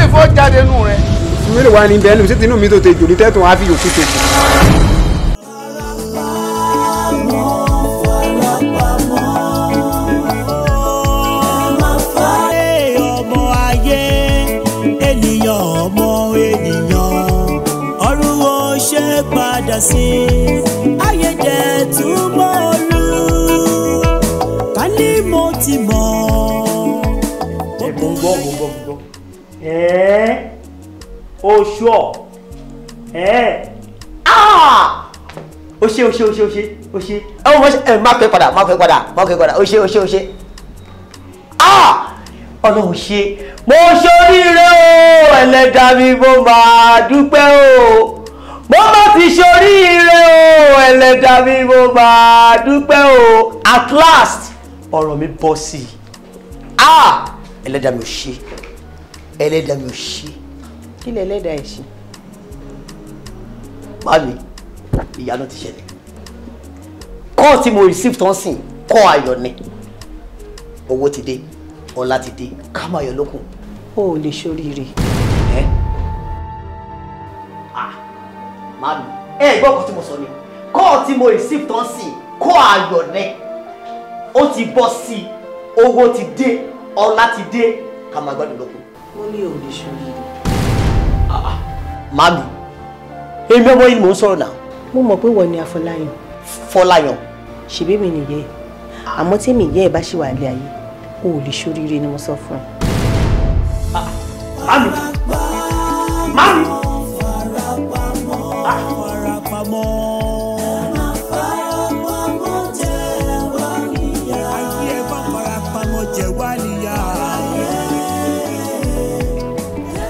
ìfọ́ jáde nù rẹ. mi lè wá ní bẹ́ẹ̀ nù sí tinú mi tó te jò ní tẹ́tùn wá fi yòókù tó jù. ọmọ ayé ènìyàn ọmọ ènìyàn ọ̀run ó ṣe padà sí ayé jẹ́ túbọ̀ olú ká ní mo ti mọ̀. mo ń gbọ́. Oṣù ọ̀ ó ṣe. Ẹ wọ́n ṣe má pẹ́ padà ó ṣe. Ọlọ́run ṣe mo ṣoríire o ẹlẹ́dàá mi mo máa dúpẹ́ o mo má ti ṣoríire o ẹlẹ́dàá mi mo máa dúpẹ́ o at last ọ̀rọ̀ mi bọ́ sí i ẹlẹ́dàá mi ò ṣe kí lè ẹlẹ́dàá ẹ̀ ṣe. Mami ìyanu ti ṣẹlẹ̀ kọ́ tí mo receive tán sìn kọ́ ayọ̀ ni owó ti dé ọlá ti dé ká máa yọ lókun. o ò lè ṣoríire. Mami gbọ́ ọkọ̀ tí mo sọ ni kọ́ tí mo receive tán sìn kọ́ ayọ̀ ni ó ti bọ́ sí owó ti dé ọlá ti dé ká máa gbádùn lókun. mo ní o ò lè ṣoríire. Mami èmi ọmọ yìí mò ń sọ̀rọ̀ náà. mo mọ̀ pé wọ́n ni Afọláyàn. Fọláyàn. ṣèbí mi nìyẹn àmọ́ tí mi yẹ́ ẹ̀ bá ṣì wà lé ayé o ò lè ṣoríire ni mo sọ fún ẹ. Mami.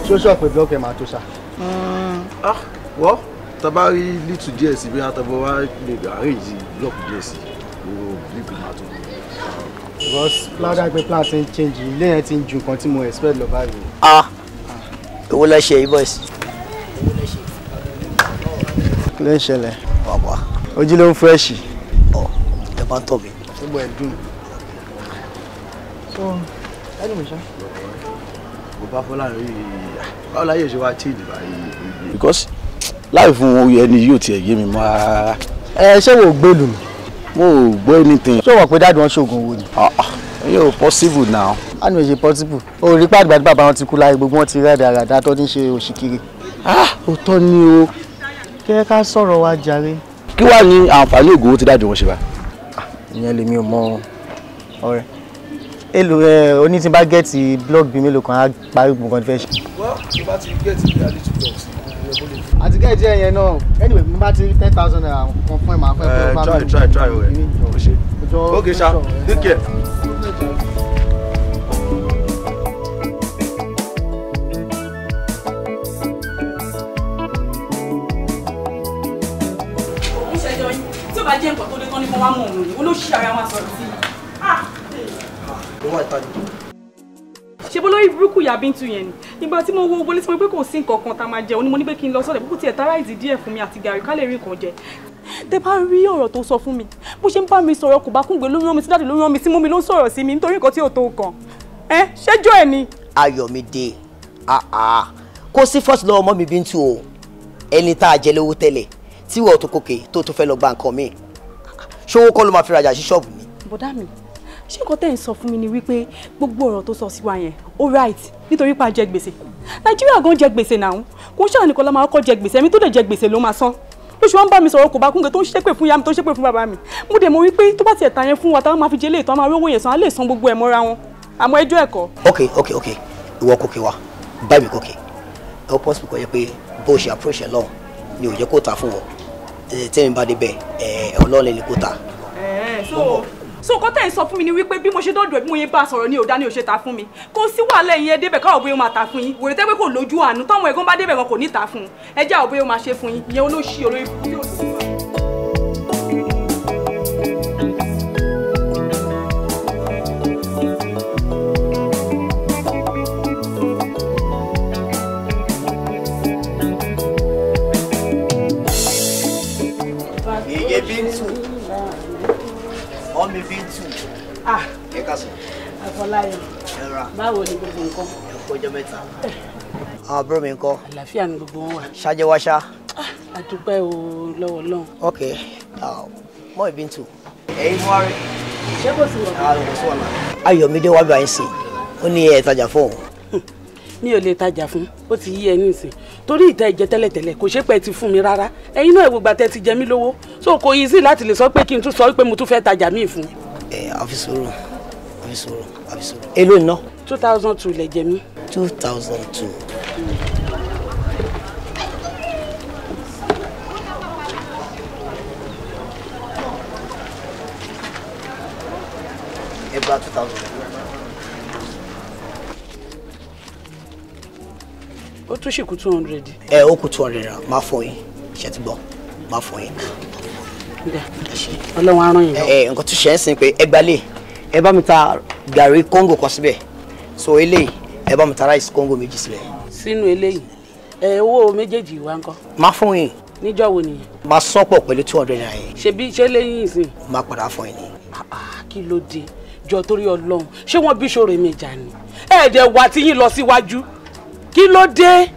Social pé block ẹ̀ máa tó sá. Wọ́n tàbá rí lítù díẹ̀ sí bí àtàbọ̀ wá lè arrange block díẹ̀ sí owó bíbí máa tó. Because cloud pé plan ti ń change ilé yẹn ti ń ju nǹkan tí mo expect lọ báyìí. Owó lọ ṣe voice. Kí ló ń ṣẹlẹ̀? Bàbá. Ojú ló ń fresh. Ẹ bá ń tọ̀ mí. Gbogbo ẹ̀ dùn. Ẹni mi ṣá. Bàbá Fọláyàn yìí báwo láyé ṣe wá change báyìí. Because láì fún oyè ẹni yóò tiẹ̀ yé mi mọ́. Ṣé wo gbèlú mi? Mo ò gbọ́ anything. Ṣé o wọ̀ pé dáàdì wọn ṣoògùn owó ni? Yóò possible now. How do you possible? O rí pàdé bàbá wọn ti kú láyé gbogbo wọn ti rẹ̀ dáradára tó ń ṣe òṣìkiri. Òótọ́ ni o. Kẹ́ ká sọ̀rọ̀ wa jàre. Kí wàá ní àǹfààní ògùn owó tí dáàdì wọn ṣe bá? Ìyẹn lèmi ò mọ ọ̀rẹ́. Èlò oní tí bá gẹ́ẹ̀tì blog bíi mélòó kan á parí gbogbo nǹkan tí fẹ́ ṣe. Wọ́n ti bá ti gẹ́ẹ̀tì bí alẹ́ 2 blocks. Àti gẹ́ẹ̀tì ẹ̀yẹn náà anyway mo bá ti rí 10,000 naira kan fún ẹ̀ máa fẹ́ Try o. Okay, Sha. Take care. Ìṣẹ́jọ́ yìí tí ó bá jẹ́ nǹkan tó dé tán ní kó wá mọ̀ òun ni olóṣì ara máa sọ̀rọ̀ sí i. ṣe bó lórí burúkú ìyá Bíntù yẹn ni ìgbà tí mo wo wọlé tí mo pé kò sí nǹkan kan tá a máa jẹun ni mo ní pé kí n lọ sọ́dọ̀ púpù tí ẹ̀ tára ìdí díẹ̀ fún mi àti gàrí ká lè rí nǹkan jẹ. tẹ bá rí ọ̀rọ̀ tó sọ fún mi bó ṣe ń bá mi sọ̀rọ̀ kò bá kúngbé ló rán mi sí dáàdì ló rán mi sí mú mi ló ń sọ̀rọ̀ sí mi nítorí nǹkan tí ò tó nǹkan ṣẹ́jọ́ ẹ̀ ni. Ayọ̀mídé kó sí first lọ́wọ́ ọmọ mi Bíntù o ẹni tá a jẹ lówó tẹ́lẹ̀ tí wọ́n tó kókè tó fẹ́ lọ gba nǹkan mi ṣówó kọ́ ló máa fi rajà sí ṣọ́ọ̀bù mi. bọ̀dá mi ṣé nǹkan tẹ́ ń sọ fún mi ni wípé gbogbo ọ̀rọ̀ tó sọ sí wa yẹn ó right nítorí pa jẹ gbèsè Nàìjíríà gan jẹ gbèsè náà kò ń ṣàní kọ́ la máa kọ́ jẹ gbèsè ẹ̀mí tó lè jẹ gbèsè ló máa san lóṣù wọn bá mi sọ̀rọ̀ kò bá kúngẹ tó ń ṣépè fún ìyá mi tó ń ṣépè fún bàbá mi mo dẹ̀ mọ̀ wípé tó bá tiẹ̀ ta yẹn fún wa táwọn máa fi jẹ léètò àwọn arówó yẹn san á lè san gbogbo ẹ̀ mọ́ra wọn àmọ́ ẹjọ́ ẹ̀kọ́. ok ìwọ kókè wa bá mi kókè ẹ possible kò yẹ pé bó ṣe approach ẹ lọ́hùn ni ò jẹ́ kó ta fún wọn tẹ́mi bá débẹ̀ ọlọ́ọ̀lẹ́ ni kó ta. so nǹkan tẹ́ ẹ̀ sọ fún mi ni wípé bí mo ṣe dọ́dọ̀ bí mo yẹ bá a sọ̀rọ̀ ní òdá ni ò ṣe ta fún mi kò sí wàhálà ẹ̀yin ẹ débẹ̀ káwọ̀ bóyá ó máa ta fún yín wòlé tẹ́ pé kò lójú àánú táwọn ẹ̀gbọ́n bá débẹ̀ wọn kò ní ta fún un ẹ jẹ́ àwọn bóyá ó máa ṣe fún yín ìyẹn olóṣì olórí fún yóò sí. Yèyé Bíntù ọmọ Bíntù ẹ ká sọ. Afọláyàn báwo ni gbogbo nǹkan. ẹ kú ọjọ́ mẹ́ta. àwọn àbúrò mi ńkọ́. àlàáfíà ni gbogbo wọn wà. ṣáájẹ wá ṣá. a dúpẹ́ o lọ́wọ́ Ọlọ́run. ok mọ Bintu ẹ̀yin mú wárí. ṣé kò sí wọn. Ayọ̀mídé wá bá yín sìn ó ní ẹ̀ tajà fún òun. mi ò lè tajà fún ó ti yí ẹ nísìn torí ìta ìjẹ tẹ́lẹ̀tẹ́lẹ̀ kò ṣe pé ti fún mi rárá ẹ̀yin náà ìwògbà tẹ́ ti jẹ mí lówó so kò yí sí láti lè sọ pé kí n tún sọ pé mo tún fẹ́ tajà míì fún. àfisòrò. èló ná. 2002 lẹ jẹ mí. 2002. ẹ gba 2000. ó tún ṣìkú 200. ó kù 200 naira máa fọ yín ṣe ti gbọ́ máa fọ yín. Ọlọ́run á ràn yín lọ. nǹkan tó ṣe é sìn pé ẹ gbalẹ̀ ẹ bá mi ta gàrí kóńgò kan síbẹ̀ so eléyìí ẹ bá mi ta ráìsì kóńgò méjì síbẹ̀. sínú eléyìí owó méjèèjì wa ńkọ́. máa fún yín. níjọ́ wo nìyẹn. máa sọ́pọ̀ pẹ̀lú 200 naira yẹn. ṣebí ṣé lẹ́yìn ìsìn. máa padà fún yín ni. kí ló dé jọ torí Ọlọ́run ṣé wọ́n bí ṣòro èmi ìjà ni ẹ̀ẹ́dẹ̀ wà tí yín lọ síwájú kí ló dé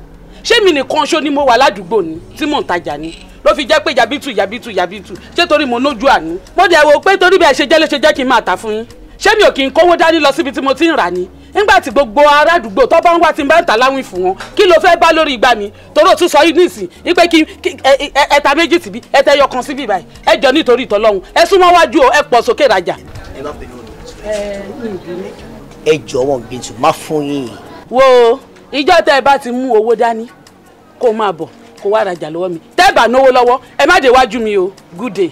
ṣé mi nìkan ṣó ni mo wà ládùúgbò ni tí mò ń tajà ni ló fi jẹ́ pé yàbítù ṣé torí mo lójú àánú mo dẹ̀ wò pé torí bí ẹ ṣe jẹ́ ló ṣe jẹ́ kí n máa tà fún yín ṣé mi ò kí n kówó dání lọ síbi tí mo ti ń rà ni nígbà tí gbogbo ará àdúgbò tó bá ń wá tí n bá ń tà láwìn fún wọn kí ló fẹ́ bá lórí ìgbà mi torí òtún sọ yìí nísìn wípé kí ẹta méjì síbi ẹta ẹyọ kan síbi báyìí ẹ jọ nítorí ìtọ́lọ́hún ẹ súnmọ́ wájú o ẹ pọ̀ sókè rajà. ẹ jọ̀wọ́ Bintu má fún yín. wo ìjọ tẹ ẹ bá ti mú owó dání kó máa bọ̀ kó wá rajà lọ́wọ́ mi tẹ́ ẹ bá náwó lọ́wọ́ ẹ má dé wájú mi o good day.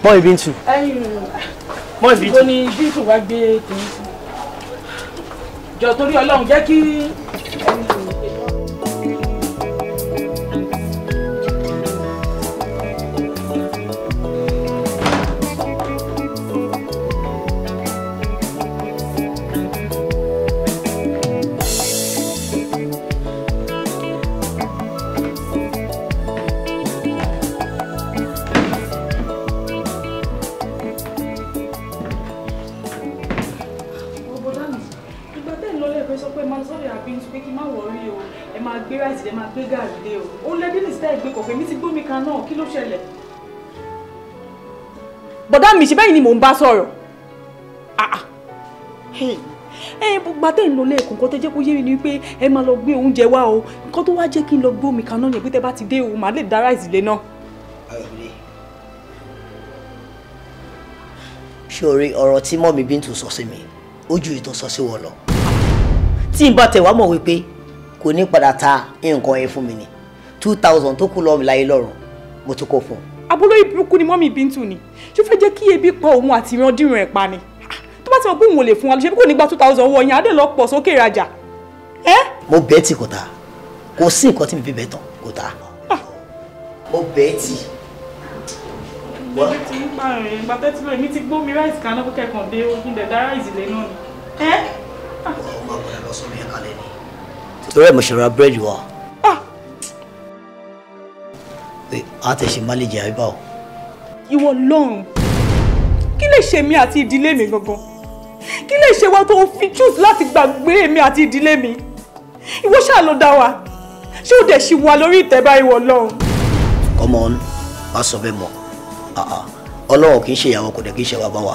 mọ Bintu. mọ Bintu. ó ní Bintu wá gbé tèmi sí. jọ torí Ọlọ́run jẹ́ kí. gbé gàrí lé o ó lé délé síta ìgbé kọ̀ọ̀kan mi ti gbómi kan náà kí ló ṣẹlẹ̀. bọ̀dá mi ṣe bẹ́ẹ̀ ni mò ń bá sọ̀rọ̀ gbogbo tẹ́ ń lọ lẹ́ẹ̀kan kó tẹ́ jẹ́ kó yé mi ni pé ẹ máa lọ gbé oúnjẹ wá o nǹkan tó wá jẹ́ kí n lọ gbómi kan náà yẹn pé tẹ́ bá ti dé o màá lè dá ráìsì lé náà. ṣòro ọ̀rọ̀ tí mọ́mí Bintu sọ sí mi ojú ètò sọ sí wọn lọ tí n bá tẹ̀ wá mọ̀ wípé kò ní padà ta nǹkan yẹn fún mi ni 2000 tó kù lọ́ọ́ mi láyé lọ́rùn mo tún kó fún un. abúlé ìbúkú ni mọ́mí Bintu ni ṣó fẹ́ jẹ́ kí ebi pa òun àti ìrandíran ẹ̀ pa ni tó bá ti mọ̀ pé òun ò lè fún wa lọ ṣe bí kò ní gba 2000 owó yẹn á dẹ̀ lọ pọ̀ sókè ìrajà. mo bẹ́ẹ̀ tì kò ta kò sí nǹkan tí mi fi bẹ́ẹ̀ tán kò ta mo bẹ́ẹ̀ tì. èmi ti ń pààrọ̀ ìgbà tẹ́tí lóye mi ti gbómi ráìsì kaná kó kẹ́kàn dé ogun dẹ̀ dá ráìsì lé náà ni. ọmọ àgbàlá lọ sọ mi ẹ̀ka lẹ́ni torí ẹ̀ mo ṣe ra búrẹ́dì wa. pé a tẹ̀ ṣe máléjì àríbá o. ìwọ lọ́run kí lè ṣe mí àti ìdílé mi gangan kí lè ṣe wá tó fi choose láti gbàgbé mi àti ìdílé mi ìwọ ṣáà ló dá wa ṣé ó dẹ̀ ṣì wà lórí ìtẹ́bá ìwọ lọ́run. ọmọ wa sọ bẹ́ẹ̀ mọ́ ọlọ́run kì í ṣe ìyàwó kò dẹ̀ kì í ṣe bàbá wa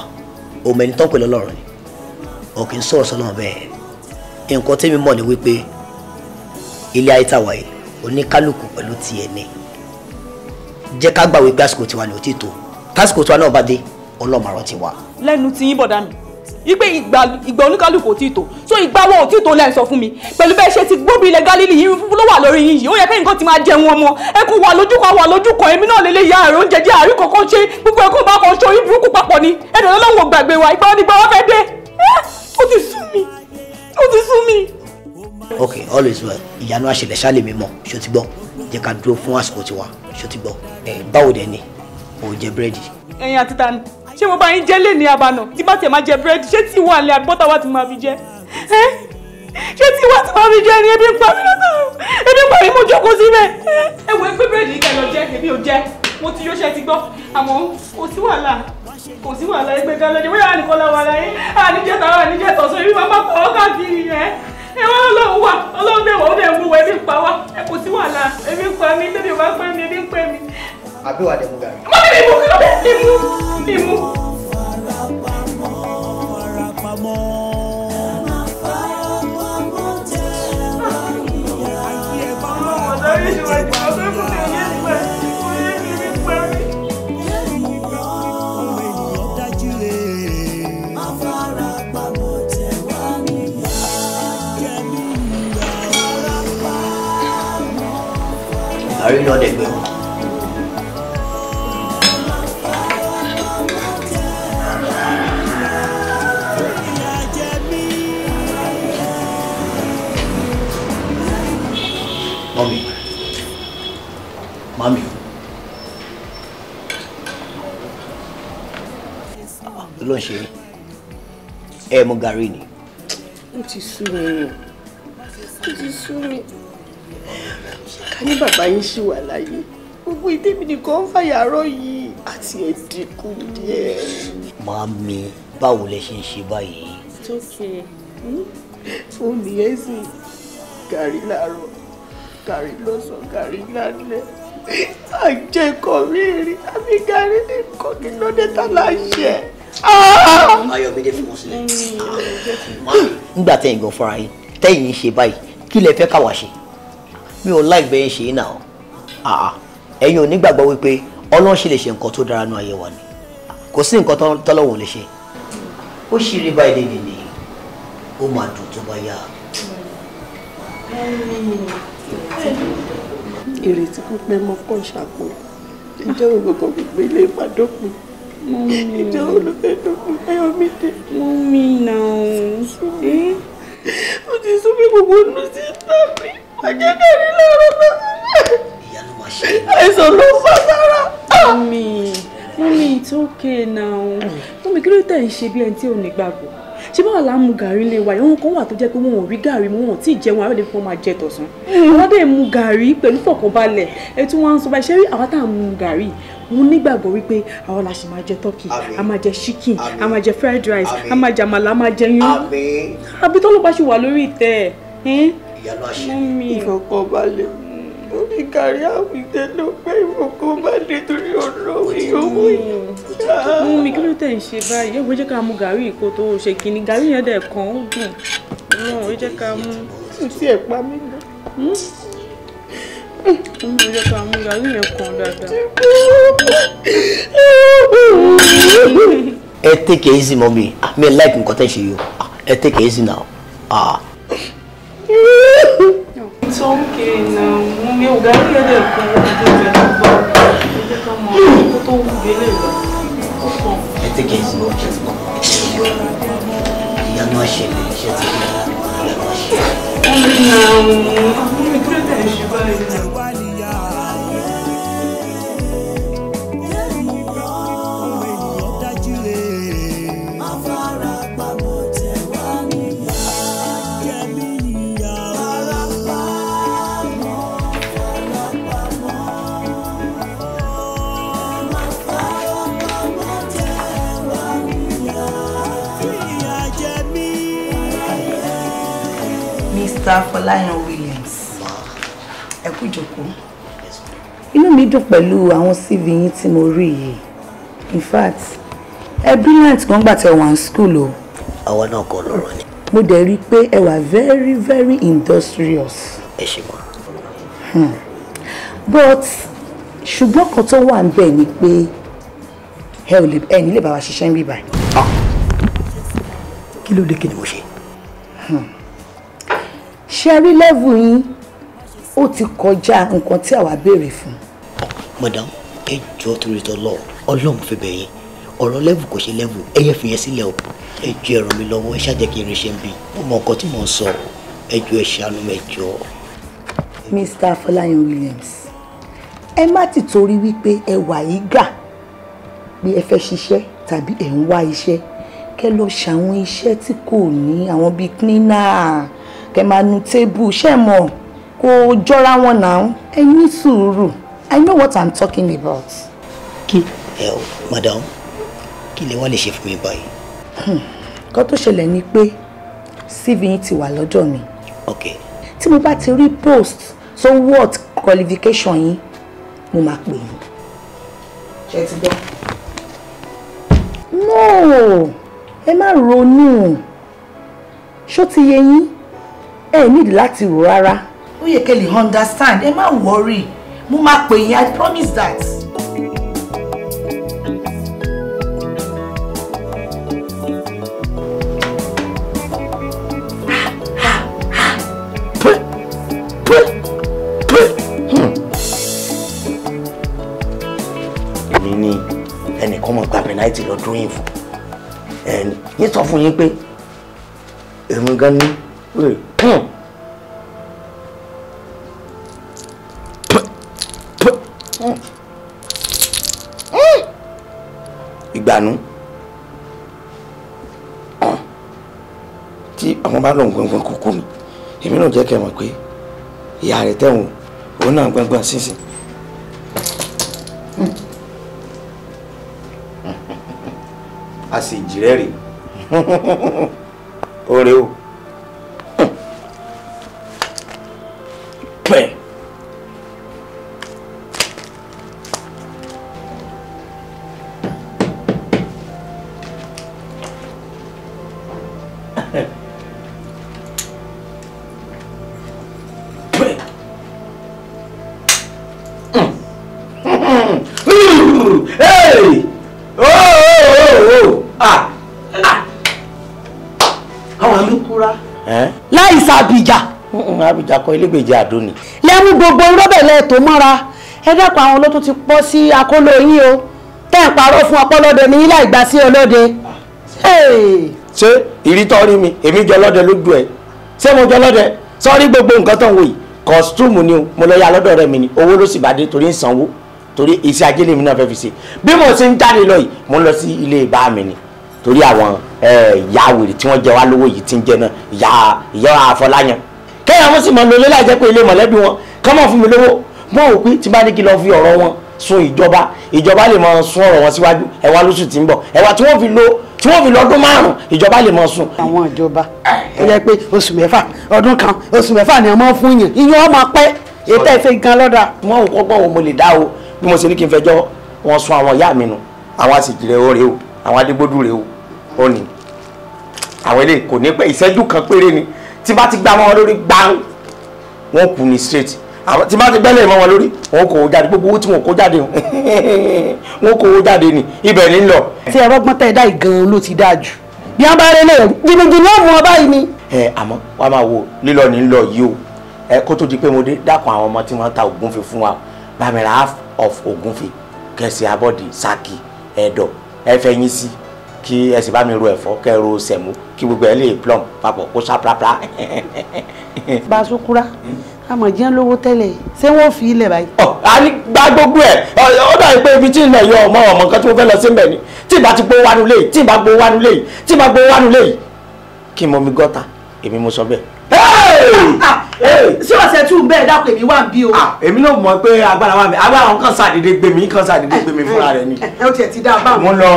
òun ẹni tán pè lọ́lọ́run ni ò kì í sọ̀rọ̀ sọ́lọ́run bẹ́ẹ̀ nǹkan tẹ́mi mọ̀ ni wípé ilé ayé tàwa yìí oníkálukú pẹ̀lú tiẹ̀ ni jẹ́ ká gbà wípé àsìkò tiwa ni ò tí tó tásìkò tiwa náà bá dé ọlọ́run àrọ́ ti wà. lẹ́nu tí yín bọ̀dá mi wípé ìgbà oníkálukú ò tí tó so ìgbà wo ò tí tó lẹ́ sọ fún mi pẹ̀lú bẹ́ẹ̀ ṣe ti gbóbi ilẹ̀ Gálílì yìí ló wà lórí yín yìí ó yẹ kí nǹkan ti máa jẹun ọmọ ẹ kò wà lójú kan èmi náà lélẹ̀ ya àrùn oúnjẹ jẹ́ àrí kankan ṣe gbogbo ẹ̀kọ́ bá kan ṣe orí burúkú papọ̀ ni ẹ̀dọ̀ lọ́wọ́ gbàgbé wa ìgbà onígbà wa fẹ́ dé ó ti sú mi. ok always well ìyanu àṣẹlẹ̀ ṣáàlẹ̀ mi mọ̀ ṣó ti gbọ́ jẹ́ ká dúró fún àsìkò tiwa ṣó ti gbọ́ báwo dẹ̀ ni ò jẹ búrẹ́dì. ẹ̀yin àti tani ṣé mo bá yín jẹ́ lé ní abànà tí bá tiẹ̀ máa jẹ búrẹ́dì ṣé tí wà lẹ́ àbọ́tà wà tí máa fi jẹ ṣé tí wà tí máa fi jẹ ni ebi ń pa mí lọ́sàn-án ebi ń pa mí mo jókòó síbẹ̀. ẹ wo ẹgbẹ́ búrẹ́dì yìí kẹlọ jẹ èmi ò jẹ mo ti yóò ṣe ti gbọ́ àmọ́ kò sí wàhálà ẹgbẹ́ gan lọ́jọ́ bóyá nìkan la wà láyé àníjẹ́ tààrà àníjẹ́ tọ̀sán èmi máa má pọ̀ ọ́ káàkiri rẹ̀ ẹ wá ọlọ́run wà ọlọ́run dẹ̀ wọ́n dẹ̀ mú wa ebi ń pa wá ẹ kò sí wàhálà ebi ń pa mí tẹ́lẹ̀ bá pẹ́ mi ebi ń pẹ́ mi. àbí wàá dẹ̀ mú gàrí. mo ní ìmú kí ló dé ìmú. Gàrí náà dẹ̀ gbé wọn. Mọ́mí. Mami. Kí ló ń ṣe? Ẹ mu gàrí ni. Ó ti sú mi. Ó ti sú mi. Ká ní bàbá yín ṣì wà láyé. Gbogbo ìdébí nìkan ń fàyàrọ́ yìí àti ẹ̀dínkù díẹ̀. Mami, báwo lẹ ṣe ń ṣe báyìí? It's okay. Fún mi ẹ́ sì gàrí láàárọ̀, gàrí lọ́sàn-án, gàrí lálẹ́. Àjẹkọ̀ rírì àbí gàrí nìkan kí ló dé tá láṣẹ. Ayọ̀mídé fi wọ́n sílẹ̀. Nígbà tẹ̀yìn gan fúnra yín, tẹ̀yìn ṣe báyìí, kí lẹ fẹ́ káwa ṣe? Mi ò láì bẹ́ẹ̀ ṣe é náà. Ẹ̀yin ò nígbàgbọ́ wípé Ọlọ́run ṣe lè ṣe nǹkan tó dára nú ayé wa ni. Kò sí nǹkan tọ́lọ́run lè ṣe. Ó ṣì rí báyìí lè ní ó máa dùn tó bá yá. Ìrètí pípẹ́ mọ́ kàn ṣàpò. Ìjọ́ ògùnkàn gbígbé ilé ìpàdópin. Ìjọ́ olùfẹ́dópin Ayọ̀mídé. Mọ́mí náà. Ó ti sún mi gbogbo nù sí tàbí. Àjẹkẹ́rì lọ́rọ̀ náà. Ìyá ló máa ṣe. Àìsàn ló fà sára. Mọ́mí, it's okay now. Mọ́mí, kí ló tẹ̀ ń ṣe bí ẹni tí ò ní gbàgbọ́? Ṣé báwa la mú gàrí lé wa? Àwọn kan wà tó jẹ́ pé wọn ò rí gàrí mú wọn tí ì jẹun àwọn èdè fún wọn máa jẹ tọ̀sán. Àwọn dẹ̀ mú gàrí pẹ̀lú fọ̀kànbalẹ̀. Ẹ tún wá ń sọ báyìí, ṣé rí àwa tá à ń mú gàrí? Mo nígbàgbọ́ wípé àwọn la ṣì máa jẹ turkey, a máa jẹ chicken, a máa jẹ fried rice, a máa jẹ àmàlà, a máa jẹ yún. Àbí tó ló bá ṣe wà lórí ìtẹ́ ẹ̀. Ìyá ló ṣe. Ìfọ̀kànbalẹ̀. Orí gàrí Àwídé ló pé ìfọ̀kànbalẹ̀ torí Ọlọ́run ìyówó yìí. Mọ́mí, kí ló tẹ̀ ń ṣe báyìí? Ẹ wo jẹ́ ká mú gàrí ìkó tó ṣe kìíní. Gàrí yẹn dẹ̀ kan ó dùn. Ẹ jẹ́ ká mú. Kò sí ẹ̀ pa mí lọ. Ẹ jẹ́ ká mú gàrí yẹn kan dáadáa. Ẹ take it easy, mommy. Me like nǹkan tẹ́ ṣe yìí o. Ẹ take it easy now. It's okay now. Mọ́mí, ò gàrí yẹn dẹ̀ kan ó dùn jẹ́ lọ́gbà. Ẹ jẹ́ ká mọ ọkọ tó wù gbélé lọ. Ó kàn. Ẹ take it easy, mommy. Ìyá ló ṣe lè ṣe ti rí. Ìyá ló ṣe. Mọ́mí, kí ló tẹ̀ ń ṣe báyìí náà? Mr. Fọláyan Williams, ẹ kú jókòó. Inú mi dùn pẹ̀lú àwọn CV yín tí mo rí yìí. In fact, ẹ brilliant gan gbà tẹ́ wà ní school o. Àwa náà kọ́ lọ́rọ̀ ni. Mo dẹ̀ rí pé ẹ wà very very industrious. Ẹ ṣe mọ́. But ṣùgbọ́n kan tó wà níbẹ̀ ni pé ẹ ní lè bá wa ṣiṣẹ́ níbí báyìí. Kí ló dé, kí ni mo ṣe? Ṣé rí level yín ó ti kọjá nǹkan tí àwa béèrè fún. Madam, ẹ jọ̀ọ́ torí Ọlọ́run fẹ́ bẹ̀ yín. Ọ̀rọ̀ level kò ṣe level. Ẹ yẹ fi yẹn sílẹ̀ o. Ẹ jọ̀ọ́ ẹ ràn mí lọ́wọ́. Ẹ ṣáà jẹ́ kí n rí iṣẹ́ ń bí. Mo mọ nǹkan tí mò ń sọ. Ẹ jọ̀ọ́ ẹ ṣàánú mi, ẹ jọ̀ọ́. Mr. Fọláyan Williams, ẹ má ti torí wípé ẹ wà yí gà bí ẹ fẹ́ ṣiṣẹ́ tàbí ẹ ń wá iṣẹ́ kẹ́ lọ ṣàwọn iṣẹ́ tí kò ní àwọn bíi cleaner kẹ́ máa nu tébù ṣẹ́ mọ̀ kó jọra wọn náà. Ẹ ní sùúrù. I know what I'm talking about. Kí ẹ o, madam, kí lẹ wá lè ṣe fún mi báyìí? Nǹkan tó ṣẹlẹ̀ ni pé CV yín ti wà lọ́dọ̀ mi. ok. tí mo bá ti rí post so what qualification yín mo máa pè yín. ṣé ti gbọ́. no ẹ má ronú ṣó ti yé yín ẹ nídìí láti rò rárá ó yẹ kẹ́ lè understand ẹ má worry mo máa pè yín I promise that. èmi ní ẹnìkan mọ̀ gba penalty lọ́dún yìí fún ẹni yín sọ fún yín pé èmi gan ní ìgbàanú tí àwọn bá lòun gbọ̀ngbọ̀n kúkú ni èmi náà jẹ́ kẹ́ mọ̀ pé ìyá rẹ̀ tẹ̀wọ̀n òun náà gbọ̀ngbọ̀n sínsìn. a sì jìrẹ́ rè oore o pẹ́. Hey! Àwọn alúkúra. láì sàbìjà. Àbíjà kọ ilégbèjì àdó ni. lẹ́mú gbogbo rọ́bẹ̀lẹ̀ tó mọ́ra ẹ dẹ́kun àwọn olótú ti pọ́ sí akóló yín o tẹ́ ń parọ́ fún ọpọlọ́dẹ ní ilé ìgbà sí ọlọ́dẹ. Ṣé ìrítọ́ rí mi èmi jọ lọ́dẹ lójú ẹ̀ ṣé mo jọ lọ́dẹ sọ́rí gbogbo nǹkan tó ń wò yìí kọ́sítúmù ni o mo lọ ya lọ́dọ̀ rẹ̀ mi ni owó ló sì bá dé torí ń sanwó torí iṣẹ́ ajé lèmi náà fẹ́ fi ṣe bí mo ṣe ń jáde lọ yìí mo ń lọ sí ilé ìbá mi ni torí àwọn ìyá wèrè tí wọ́n jẹ wá lówó yìí ti ń jẹ náà ìyá Afọláyan kẹ́yìn àwọn sì máa ń lo ilé láì jẹ́ pé ilé mọ̀lẹ́bí wọn kọ́ mọ̀ fún mi lówó mọ́ ò pé tí bá ní kí lọ fi ọ̀rọ̀ wọn sun ìjọba lè máa sun ọ̀rọ̀ wọn síwájú ẹ̀wà lóṣù tí ń bọ̀ ẹ̀wà tí wọ́n fi lọ ọdún 5 ìjọba lè máa sun. àwọn ìjọba ó yẹ pé oṣù 6 ọdún kan oṣù 6 ni ọmọ fún yàn ìyẹn ọmọ pẹ́ ètò ìfẹ́ gan lọ́dà. wọn ò kọ́gbọ́n wo mo lè dá o bí mo ṣe ní kí n fẹjọ́ wọn sun àwọn ìyá mi nù àwọn àsìkiri ó rèé o àwọn adégbòdú rèé o ó ní àwọn ilé kò ní pẹ́ ìṣẹ́jú kan péré ni tí bá ti gbá wọn lórí gbáhùn wọn kù ní straight àwọn tí bá ti gbẹ́lẹ̀ mọ́ wọn lórí wọn kò wó jáde gbogbo owó tí wọn kó jáde wọn kò wó jáde ni ibẹ̀ ní lọ. tí ẹ̀rọ gbọ́n tẹ̀ dá ìgan ló ti dáa jù bí wọ́n bá rí lè jìnnìjìnnì ó mú ọ báyìí ni. àmọ́ wàá máa wo lílọ ní lọ yìí o kó tó di pé mo dé dákun àwọn ọmọ tí wọ́n ta ògúnfe fún wa bá mi ra half of ògúnfe kẹsì abọ́dì sákì ẹ̀dọ̀ ẹ̀fẹ̀ yín sí kí ẹ sì bá mi ro ẹ̀fọ́ kẹ́ ro sẹ̀mú kí gbogbo ẹ lè plum papọ̀ kó sá prapra. Basukura àmọ̀ jẹ́ lówó tẹ́lẹ̀ ṣé wọ́n fi ilẹ̀ báyìí. a ní gba gbogbo ẹ̀ ó dàbí pé ibi tí ń lọ yọ ọmọ nǹkan tí mo fẹ́ lọ sí mbẹ̀ ni tí ìbá ti gbówó wánú léyìí tí ìbá gbówó wánú léyìí tí ìbá gbówó wánú léyìí kí n mọ mi gọ́ta èmi mo sọ bẹ́ẹ̀. ṣé ọ̀sẹ̀ tún bẹ́ẹ̀ dákun èmi wà ń bí o. èmi náà mọ̀ pé agbára wà mí agbára wọn kàn sàdédé gbé mi fúnra rẹ̀ ni. ó tiẹ̀ ti dá a bá mo lọ.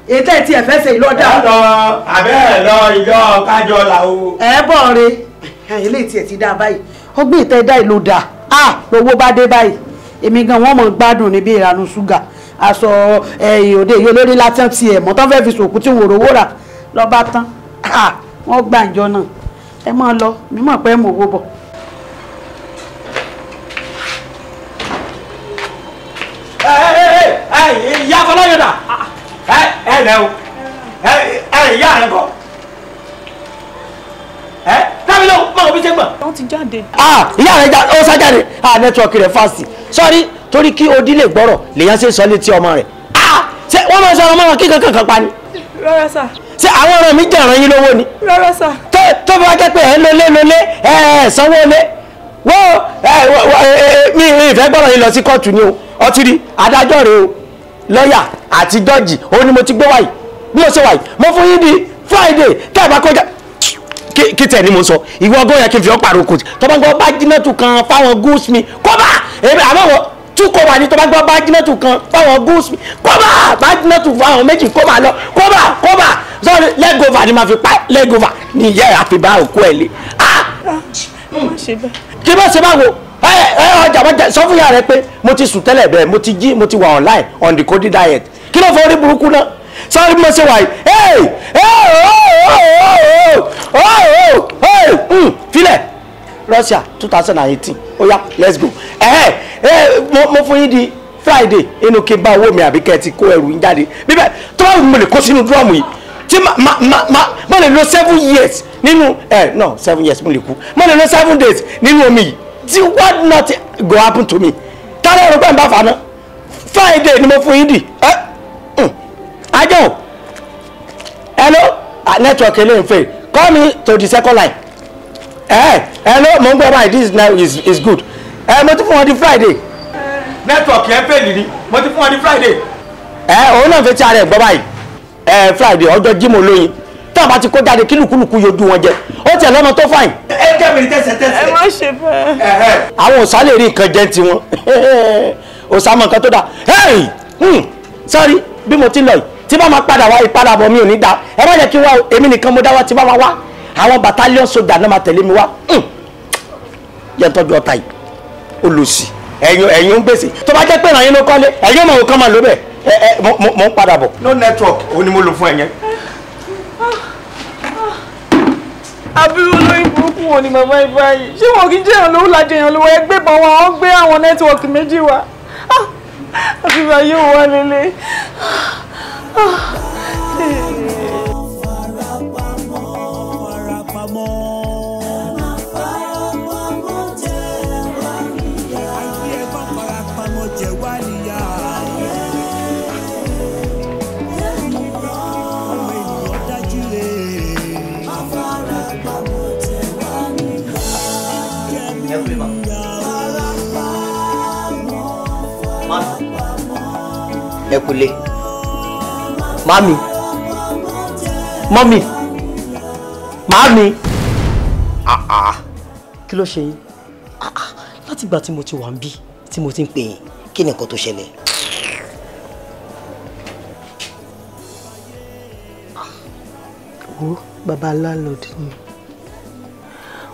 ètò ẹ̀ tí ẹ̀ fẹ́ ṣe ìlọ́dà. ẹ lọ abẹ́ lọ ìjọ kájọ là o. ẹ bọ̀ re eléyìí tí ẹ̀ ti dá a báyìí ó gbé ìtẹ́ dá ìlú dà lówó bá dé báyìí èmi gan wọ́n mọ̀ gbádùn níbi ìranu ṣúgà aṣọ òde yìí olórí látàn tiẹ̀ mọ́ tán fẹ́ fi sòkú tí wọ́n rówó rà lọ́ba tán wọ́n gbàǹjọ náà ẹ máa lọ mímọ̀ pé mò ń wó bọ̀. ìyá Afọláyan dà ẹ lẹ o ìyá rẹ kọ dábìlì o máa wọ bí ṣe gbà. wọ́n ti jáde. ìyá rẹ ó sá jáde nẹ́tíwọ̀kì rẹ̀ fásitì sọ́rí torí kí odi lè gbọ́rọ̀ lèèyàn ṣe sọ létí ọmọ rẹ̀ ṣé wọ́n máa sọ ọmọ wọn kí kankan pa ni. rárá sà. ṣé àwọn ọ̀rọ̀ mi jẹ̀ràn yín lówó ni. rárá sà. tó bá jẹ́ pé ẹ̀ lólé sanwó lé wọ́n mi ìfẹ́ gbọ́dọ̀ yín lọ sí kóòtù ni o ọtí rí adájọ́ rẹ o lọ́ọ̀yà àti jọ́ọ̀jì òun ni mo ti gbé wáyìí bí mo ṣe wáyìí mo fún yín di Friday tẹ́ ẹ̀ bá kọjá kí tẹ̀ ni mo sọ ìwọ ọgọ́ yẹ kí n fi ọ́ pàrọ̀ kò tí tọ́ba gbọ́ bá jìnnàtù kan fáwọn gúúsù mi kọ́bà èmi àmọ́ tún kọ́ wà ní tọ́ba gbọ́ bá jìnnàtù kan fáwọn gúúsù mi kọ́bà bá jìnnàtù fáwọn méjì kọ́bà lọ kọ́bà sọ́ọ́ni lẹ́gọ̀fà ni màá fi pa lẹ́gọ̀fà ni ìyá ẹ̀ àfi bá òkú ẹ̀ lé kí bá ṣe báwo ọjà sọ fún yàrá rẹ pé mo ti sùn tẹ́lẹ̀ bẹ́ẹ̀ mo ti jí mo ti wà online on the coding diet kí ló fọ orí burúkú náà sọ́ọ́rí mo ṣe wà yìí filẹ̀ Russia 2018 ó yá let's go mo fún yín di Friday inú kí n bá owó mi àbí kẹ́ ẹ ti kó ẹrù yín jáde bíbẹ̀ tó bá wù mo lè kó sínú dúrọ́ọ̀mù yìí tí mo lè lo 7 years nínú no 7 years mo lè kú mo lè lo 7 days nínú omi yìí tí what not go happen to me tálẹ̀ ọ̀rọ̀ pẹ̀ ń bá fa náà Friday ni mo fún yín di ajọ́ hello network eléyìí fail call me to the second line hello mo ń gbọ́ báyìí this now is good mo ti fún wọn di Friday network yẹn fail ni mo ti fún wọn di Friday òun náà fi ti ara ẹ̀ gbọ́ báyìí Friday ọjọ́ Jímọ̀ lóyin tí a bá ti kó jáde kí lùkúlùkù yóò wọn jẹ ó tiẹ̀ lọ́nà tó fáìn. ẹ jẹ́ mi tẹ́sẹ̀. ẹ má ṣe bẹ́ẹ̀. àwọn òsà lè rí nǹkan jẹ́ ti wọn òsà mọ nǹkan tó dáa sorry bí mo ti lọ yìí tí bá máa padà wá ìpadàbọ̀ mi ò ní dá ẹ má jẹ́ kí n wá èmi nìkan mo dá wá tí bá máa wá àwọn battalion soldier náà máa tẹ̀lé mi wá yẹn tọ́jú ọ̀tá yìí olùsì ẹ̀yin ń gbèsè tó bá jẹ́ pé ìrànyìn ló kọ́lé ẹ̀yin mọ̀ òkan máa lò bẹ́ẹ̀ mo ń padà bọ̀ no network òun ni mo lò fún ẹ̀yẹn. abirú olórí burúkú wọn ni màmá ibà yìí ṣé wọn kì í jẹ́ ìrànlọ́wọ́ lájẹ ìrànlọ́wọ́ ẹgbẹ́ bọ̀ wọn gbé àwọn nẹ́tíwọ̀kì méjì wá àbíbá yóò wá lélẹ̀. ẹ kúlé mami mọ́mì màámi kí ló ṣe yín láti ìgbà tí mo ti wà ń bí tí mo ti ń pè yín kí ni nǹkan tó ṣẹlẹ̀. wo baba landlord ni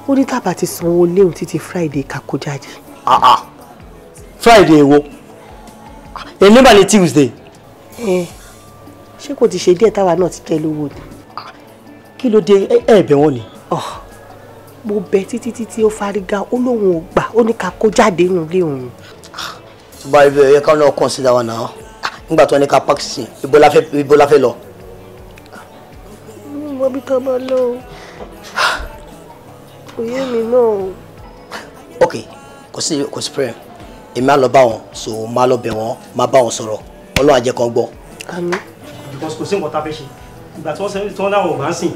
ó ní tàbá ti sanwó léwu títí Friday kakó jáde. Friday wo èmi bá lè Tuesday. ṣé kò ti ṣe díẹ̀ táwa náà ti jẹ́ lówó ni. kí ló dé ẹ̀bẹ̀ wọn ni. mo bẹ títí ó fárígá ó lóun ò gbà ó ní ká kó jáde nínú ilé òun. tó bá rí bẹ́ẹ̀ yẹ ká náà consider wa náà nígbà tó ní ká park sí ibo la fẹ́ lọ. mo bí tó bá lọ kò yé mi náà. ok kò sí prayer èmi á lọ bá wọn so máa lọ bẹ̀ wọ́n máa bá wọn sọ̀rọ̀ Ọlọ́run á jẹ́ kán gbọ́. àmín. because kò sí nǹkan tá a fẹ́ ṣe ìgbà tí wọ́n dáhùn ọ̀gá ń sìn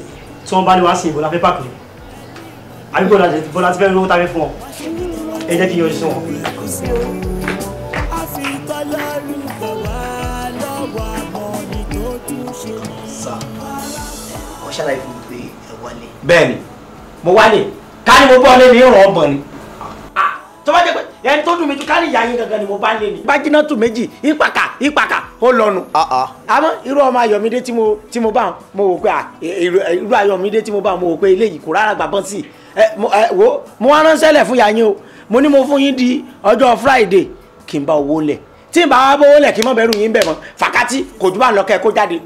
tí wọ́n bá ní wá sìn ìbò la fẹ́ pàkì àbí bọ́lá ti fẹ́ lówó tá a fẹ́ fún wọn ẹ jẹ́ kí yọjú sí wọn. wọ́n ṣàlàyé fún mi pé ẹ wálé. bẹ́ẹ̀ni mo wálé ká ní mo bọ́ lé ní ìrọ̀ ọgbọ̀n ni. tó bá jẹ́ pé ẹni tó dùn mí ju ká ní ìyá yín gangan ni mo bá lé ni. bájínà tù méjì ìpàkà ó lọnu. àmọ́ irú ọmọ Ayọ̀mídé tí mo bá mo wò pé irú Ayọ̀mídé tí mo bá mo wò pé eléyìí kò rárá gbàgbọ́n sí wo mo wá ránṣẹ́lẹ̀ fún ìyá yín o mo ní mo fún yín di ọjọ́ Friday kí n bá owó lẹ̀ tí n bá wá bówó lẹ̀ kí n mọ̀ bẹ̀rù yín bẹ̀ mọ́ fàkátì kò jù bá ń lọ kẹ́ kó jáde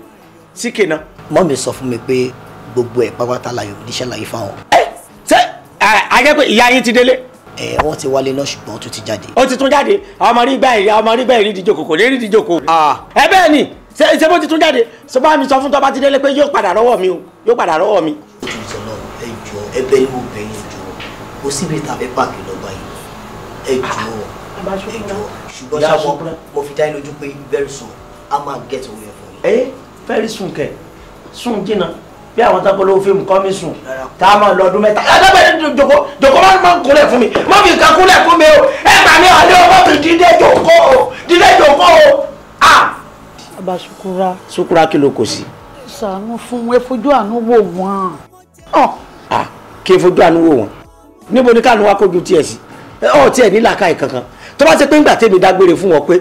síkè náà. mọ́mì sọ fún mi pé gbogbo ẹ̀ pápátá l'Ayọ̀mídé ṣàlàyé fáwọn. ṣé ajẹ́ pé ìyá yín ti délé. wọ́n ti wálé náà ṣùgbọ́n ó tún ti jáde. ó ti tún jáde ọmọ rí gbà ìrí ìdíjoko kò ní rí ìdíjoko. ẹ bẹ́ẹ̀ ni ṣé bó ti tún jáde sọ bá mi sọ fún tọ́ba ti délé pé yóò padà rọ́wọ́ mi o yóò padà rọ́wọ́ mi. ẹ̀bẹ̀ ni mo bẹ̀ yín jọ kò síbi tàbí páàkì lọ báyìí ẹ jọ ṣùgbọ́n ṣàwọn mo fi dá yín lójú pé very soon a máa get away from you. very soon kẹ sùn jìnnà bí àwọn tó polówó fíìmù kọ́ mi sùn tá a máa lọ ọdún mẹ́ta ẹ̀ẹ́dẹ́gbẹ̀rẹ́ jòkó máa ń kúnlẹ̀ fún mi má fi nǹkan kúnlẹ̀ fún mi o ẹ gbà mí ọ̀lẹ́ o má fi dídé jòkó o. bàbá Sukura kí ló kò sí. ṣàánú fún ẹ fojú àánú wò wọ́n. kí n fojú àánú wò wọ́n níbo ni káàánú wa kójú tiẹ̀ sí tiẹ̀ ní làákàyè kankan tó bá ṣe pé ńgbà tèmi dágbére fún wọn pé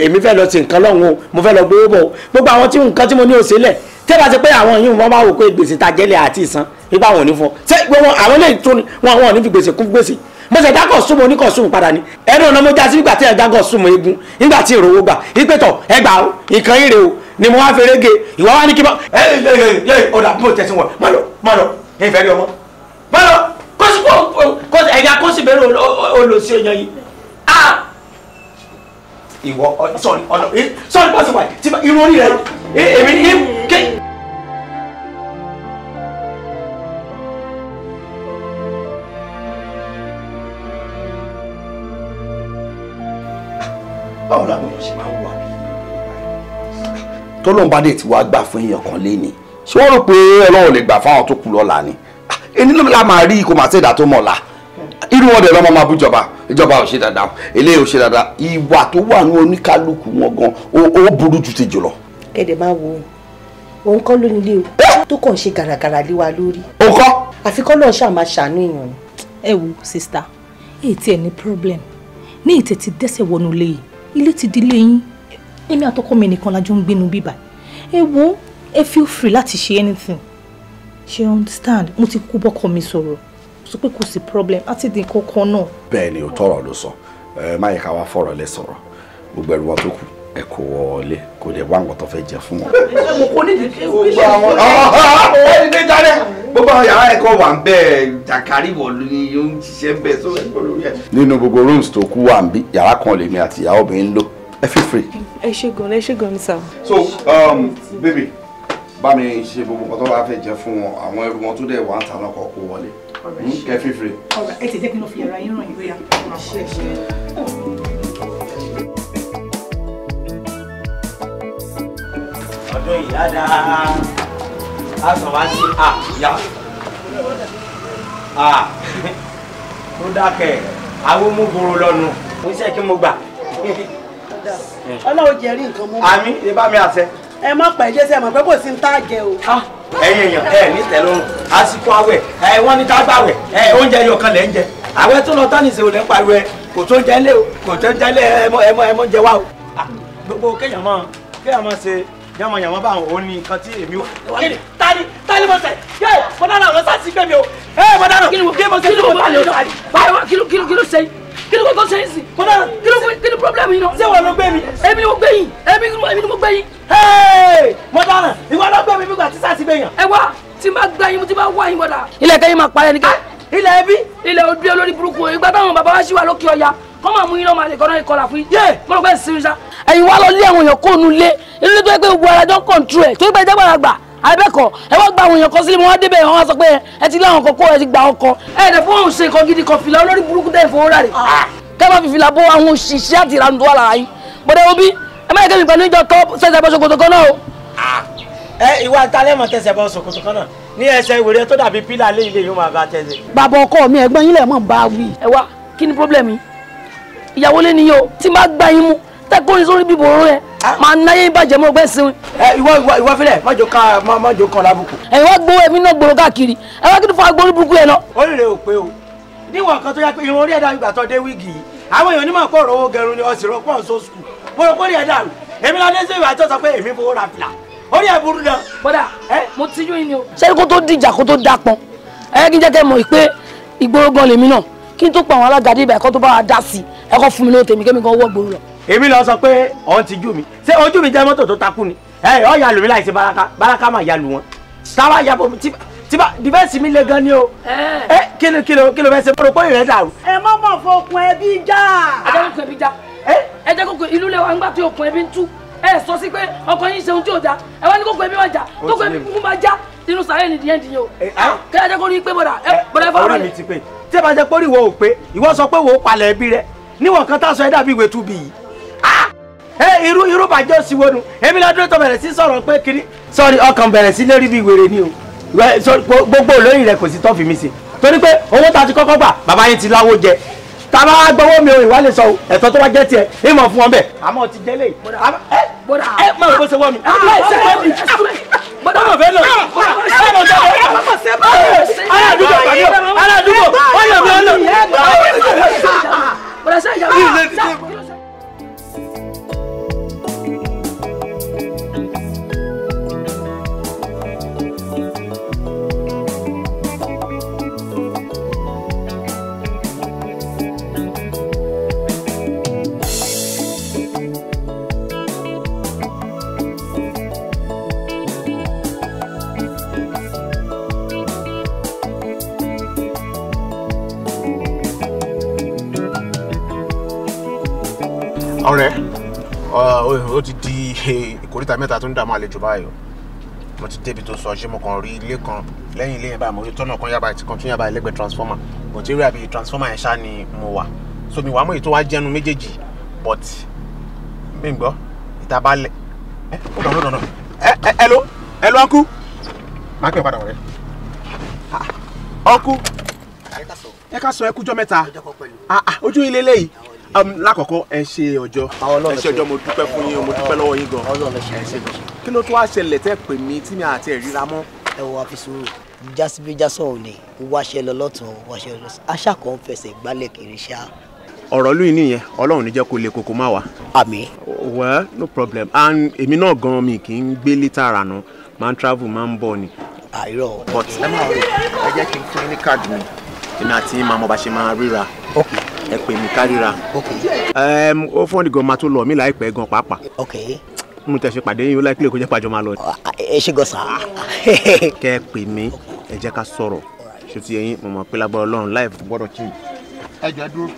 èmi fẹ́ lọ sí nǹkan lọ́hùn o mo fẹ́ lọ gbowó bọ̀ gbogbo àwọn tí nǹkan tí mo ní òṣèlẹ̀ tẹ́ bá ṣe pé àwọn yìí wọ́n máa wò pé gbèsè ta jẹ́lẹ̀ àti ìsan nípa àwọn ò ní fún ọ ṣé àwọn lè tún wọn ò ní fi gbèsè kún gbèsè mo ṣe dákọ̀ súnmọ́ oníkọ̀sùn padà ní ẹnu ọ̀nà mo já sí nígbà tí ẹ̀ dákọ̀ súnmọ́ eégún nígbà tí ìrówó gbà ìpẹ́tọ̀ ẹgbà ó nǹkan ìrè o ni mo wá ferege ìwà wá ní kí n bá ọ̀dà bí mo tẹ̀sí wọn má lọ ìfẹ́ rí ọmọ má lọ kó ẹ̀yà kó sì bẹ̀rẹ̀ olùsí èèyàn yìí ìwọ sọ̀rọ̀ pọ̀ sí wa tí irun orí rẹ̀ èmi ní ké. báwo làwọn èèyàn ṣe máa ń wà bí tọ́lọ́n bá dé tí wàá gbà fún èèyàn kan léni ṣé wọ́n rò pé ọlọ́run lè gbà fáwọn tó kù lọ́la ni ẹni ló la máa rí kó máa ṣẹ̀dá tó mọ̀ la irú wọn dẹ̀ lọ́mọ máa bú ìjọba ò ṣe dáadáa eléyìí ò ṣe dáadáa ìwà tó wà ní oníkálukú wọn gan ó burú ju ti jùlọ. ẹ̀dẹ̀ máa wo òun kọ́ ló nílé o tó kàn ṣe gàràgàrà lé wa lórí. ó kọ́. àfikọ́ náà ṣáà máa ṣàánú èèyàn ni. ẹ wo sista èyí tí ẹ ní problem ní ìtẹ̀ ti dẹ́sẹ̀ wọnú ilé yìí ilé ti di ilé yín èmi àtọkọ mi nìkan la jọ ń gbénu bíbà ẹ wo ẹ feel free láti ṣe anything ṣe understand mo ti kú bọ́kọ mi sọ̀rọ̀ sọ pé kò sí problem àti dín kankan náà. bẹ́ẹ̀ ni òótọ́ ọ̀rọ̀ ló sọ má yẹ ká wá fọ̀rọ̀ lẹ sọ̀rọ̀ gbogbo ẹrù wọn tó kù ẹ kò wọlé kò dé wá nǹkan tó fẹ́ jẹ fún wọn. gbogbo àwọn yàrá ẹ̀kọ́ wà ń bẹ́ẹ̀ jàkárí wọ̀lú ni yóò ń ṣiṣẹ́ bẹ́ẹ̀ sọ ẹ̀kọ́ lórí ẹ̀. nínú gbogbo rooms tó kù wà ń bí yàrá kan lèmi àti ìyàwó obìnrin lò ẹ feel free. ẹ ṣe gan ni sir. so baby bá mi ṣe gbogbo nǹkan tó bá fẹ́ jẹ fún wọn àwọn ẹrù wọn tó dẹ̀ wà ń ta náà kọ́ kó wọlé kẹ́ feel free. ẹ ti jẹ́ kí n lọ fi ẹ̀rọ ayé ràn yín lóyà. ọdún ìyá dáa a sọ wá sí ìyá tó dákẹ́ àwọn mú gbòòrò lọ́nu mo ṣe kí mo gbà. ọlọ́run jẹ́rí nǹkan mú. àmì ìbá mi àṣẹ. ẹ má pẹ́ jẹ́ sẹ́ mọ̀ pé kò sí ń tá jẹ o. ẹ̀yin èèyàn ní tẹ́lọ́rùn àsìkò àwẹ̀ wọ́n ní ká gbàwẹ̀ oúnjẹ yóò kan lẹ̀ ń jẹ àwẹ̀ tó lọ tánìsì ò lè ń pariwo kò tó ń jẹ lé o kò tó ń jẹ lé ẹmọ jẹ wá o. gbogbo kéèyàn máa ṣe yàmọ̀yàmọ̀ bá àwọn òní nǹkan tí èmi ò. tani mo sẹ yẹ mo dáná àwọn sáà sí gbẹ mi o mo dáná kí mo ṣe kí ló bá lè o tani. kí ló ṣe kí ló kọ́ sẹ́yìn sí. mo dáná kí ló problem yìí náà. ṣé wọn ló gbé mi. èmi ni mo gbé yín èmi ni mo gbé yín. mo dáná ìwọ ló gbé mi bí gbà tí sáà sí gbé yàn. ẹ wá tí n bá gbá yín mo ti bá wá yín bọ̀dà. ilẹ̀ kẹ́yìn máa parẹ́ ní kẹ́. ilẹ̀ ẹbí. ilẹ̀ òbí olórí burúkú ìgbà táwọn bàbá wa ṣì wà lókè ọya kọ́ máa mú yín lọ́ọ́ máa lè kọ́ná ìkọlà fún yín. mo rò pé ìsinmi sá. ẹ̀yin wá lọ lé àwọn èèyàn kóònù lé ilé tó yẹ pé gbogbo ara jọ ń kọ̀ǹtú ẹ̀ tó yẹ pé ẹ jágbára gbà àbẹ́kọ̀ ẹ wá gba àwọn èèyàn kan sílé mo wá débẹ̀ wọn wá sọ pé ẹ ti láwọn kan kó ẹ ti gba ọkọ ẹ dẹ̀ fún òun ṣe nǹkan gidi kan fìlà olórí burúkú tẹ̀ fowó rà rè kẹ́ máa fi fìlà bó àwọn òṣìṣẹ́ àti ìlànà tó wà lára yín bọ́dẹ̀ obi ẹ má yẹ kẹ́mi pẹ̀lú ìjọ tó ṣẹ̀ṣẹ̀ bọ́ ṣòkòtò kan náà o. ìwà talẹ́mọ̀ tẹ̀sẹ̀ bọ́ ṣòkòtò kan náà ní ẹsẹ̀ ìwèrè tó dàbí pílà lé ilé yóò máa bá tẹ̀sẹ̀. bàbá ọkọ mi ẹ̀gbọ́n yín lẹ mọ bá wí. ẹ wá kí ni problem yìí ìyàwó lé níyàn o tí má gbá yín mú tẹkùnrin sórí bíbò oró yẹn máa náyé bàjẹ́ mọ́ ọgbẹ́ sin. ìwọ fílẹ̀ mọ́jọ kan lábùkù. ẹ̀yin wá gbowó ẹ̀mí náà gbòòrò káàkiri ẹ wá kí ni fún agbórí burúkú yẹn náà. oríire ò pé o níwọ̀n kan tó yẹ pé irun orí ẹ̀dá ìgbà tó dé wíìgì yìí àwọn èèyàn onímọ̀ pọ̀ rówó gẹrun ni ọ̀sìn rọ̀ pọ̀ so skul mo rò pé orí ẹ̀dá rù èmi lọ dé sí ìwà tó sọ pé èmi fowó ra fìlà orí ẹ̀ burú náà. bọ́dà mo ti yún yín ni o. ṣé kó tó dìjà kó tó dápọn ẹ kí n jẹ́ kẹ́ mọ̀ pé ìgboro gan lèmi náà kí n tó pa àwọn alága dé ibà ẹ̀kọ́ tó bá wa dá sí i ẹ̀kọ́ fún mi lóò tèmi kémi gan wọ́ gbòòrò lọ. èmi lọ sọ pé ọ̀n ti jú mi ṣé ojú mi jẹ́ mọ́tò tó takú ni ọ̀ yà lù mí láì ṣe baraka máa yà lù wọn táwa yà bọ̀ tiba dìbẹ́sì mi le gan ni o kí ló fẹ́ ṣe mọ́tò pé ìrẹ́ dàrú. ẹ má mọ̀ fọkùn ẹbí já. ẹ jẹ́ kókò ìlú lẹ́wà ńgbà tí okùn ẹbí ń tú ẹ sọ sí pé ọkọ yín ṣeun tí ò da ẹ wá ní kókò ẹbí wá jà kókò ẹbí kúkú máa já nínú sàárẹ̀ nìdí ẹ̀ nìyẹn o kí ẹ jẹ́ kó rí pé bọ̀dà ẹ fọwọ́ orí mi ti pé tí ẹ bá jẹ́ pé orí ìwọ ò pé ìwọ sọ pé wò ó palẹ̀ ẹbí rẹ níwọ̀n kan tá a sọ ẹ dàbí ìwé túbí yìí irú bàjẹ́ òsì wọnú èmi lọ́dún tó bẹ̀rẹ̀ sí sọ̀rọ̀ pé kiri sọ́ọ̀rì ọkàn bẹ̀rẹ̀ sí lérí bí wèrè ni o gbogbo olóyìn rẹ kò sí tọ́ fi mi sí torí pé owó tá a ti kọ́kọ́ gbà bàbá yín ti láwó jẹ tá a bá wá gbowó mi o ìwà lè sọ ẹ̀tọ́ tó bá jẹ́ tiẹ̀ ìmọ̀ fún wọn bẹ̀ àmọ́ ti jẹ́ lé má lọ bó ṣe wọ́ mi. bọ́dà fẹ́ lọ aládùúgbò wọ́n yọ̀ mí ọ́nà. bọ̀dá sẹ́yìn ìyàwó. ọ̀rẹ́ ó ti di ìkórìtà mẹ́ta tó ń dààmú àlejò báyìí mo ti débi tó sọ ṣé mo kàn rí ilé kan lẹ́yìn ilé yẹn báyìí mo rí tọ́nà kan yàbá àti kan tún yàbá ẹlẹ́gbẹ̀ẹ́ transformer mo ti rí àbí transformer yẹn ṣá ni mo wà so mi wà mọ́ èyí tó wá jẹ́nu méjèèjì but mi ń gbọ́ ìta bá lẹ̀ hold on hello uncle máa pẹ́ padà ọ̀rẹ́ uncle ẹ ká sọ ẹ kújọ́ mẹ́ta ojú ilé lẹ́yìn lákọ̀ọ́kọ́ ẹ ṣe ọjọ́ mo dúpẹ́ fún yín mo dúpẹ́ lọ́wọ́ yín gan kí ló tún wá ṣẹlẹ̀ tẹ́ pè mí tí mi àti ẹ̀ ríra mọ́. ẹ wọ àfisùrù jásíbí jásán ò ní wáṣẹ lọ lọ́tún wáṣẹ lọ àṣà kan fẹsẹ̀ gbálẹ̀ kiri ṣá. ọ̀rọ̀ lóyún nìyẹn ọlọ́run ní jẹ́ kó lè koko má wá. àmín. well no problem and èmi náà gan mi kì í gbé lítà àrànà máa ń travel máa ń bọ̀ ni. àìrọ̀. but ẹ máa rí ẹ jẹ́ kí n fún yín ní káàdì mi èmi àti máa mọ bá ṣe máa ríra. okay. ẹ pè mí kárìíra. ó fún ọ̀dìgàn máa tó lọ mí láìpẹ́ gan pàápàá. mo tẹ̀ ṣe pàdé yín ó láìpẹ́ kó jẹ́ pàjọ́ máa lọ. ẹ ṣe gọ́sà. kẹ́ ẹ pè mí ẹ jẹ́ ká sọ̀rọ̀ ṣé ti yẹn mo mọ̀ pé lágbára ọlọ́run life gbọ́dọ̀ change. ẹ jọ̀ọ́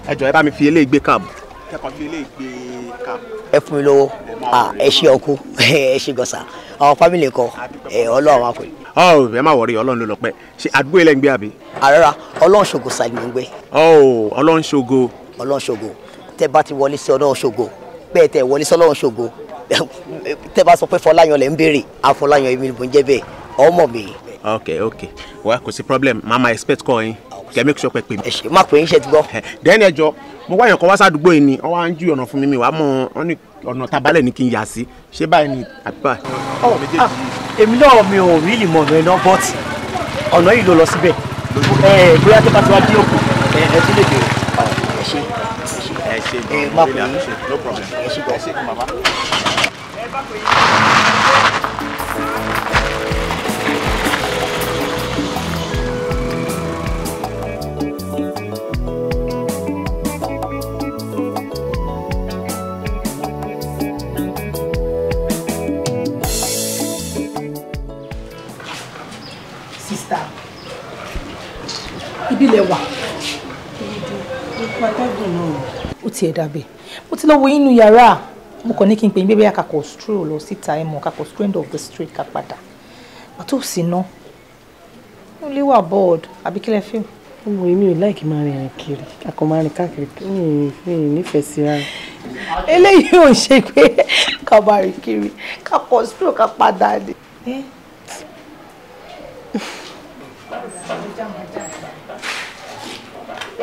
ẹ jọ̀ọ́ ẹ bá mi fi eléyìí gbé káàbù. kẹ́kọ̀ọ́ fi eléyìí gbé káàbù. ẹ fún mi lówó ẹ ṣe ọkú ẹ ṣe gọ́sà àwọn fámìlì kan ọlọ́run á pè. ẹ má wọrí ọlọ́run ló lọ pẹ́ ṣe àdúgbò ilẹ̀ ń gbé àbí. àrẹ́rà ọlọ́run ṣògo side mo ń gbé. ọlọ́run ṣògo. ọlọ́run ṣògo tẹ bá ti wọlé sí ọlọ́run ṣògo bẹ́ẹ̀ tẹ wọlé sí ọlọ́run ṣògo tẹ bá sọ pé Fọláyan lẹ ń béèrè àfọláyan èmi ló ń jẹ́ bẹ́ẹ̀ ọmọ mi. ok well kò sí problem mama expect call yín kẹ́ make sure pé pè mí. ẹ ṣe má pè yín ṣe ti gbọ́. dẹ́ni ẹjọ́ mo wáyàn kan wá sádùúgbò yìí ni wọ́n wá ń jú ọ̀nà fún mi wàá mọ ọ̀nà tabalẹ̀ ní kí n yà sí ṣé báyìí ni àbí báyìí. èmi náà mi ò rí ìmọ̀ ọ̀nà iná but ọ̀nà yìí ló lọ síbẹ̀ bóyá tó bá ti wá dé òkú ẹ tún lè bèrè. ẹ ṣe má pè yín no problem ẹ ṣe gbọ́. bàbá. ibi lẹ wà. ó tiẹ̀ dàbẹ̀ mo ti lọ wo inú yàrá mo kàn ní kí n pè ní bébí àkàkọ̀ stroll lọ síta ẹ̀ mọ̀ àkàkọ̀ strand of the street ká padà àtó sì ná ó lè wà bored àbí kí lẹ fẹ́. ọmọ èmi ò láìkí máa rìnrìn kiri akọ máa rìn káàkiri kí mi nífẹ̀ẹ́ sí rárá. eléyìí ò ṣe pé ká máa rìn kiri ká kọ̀ stroll ká padà ni.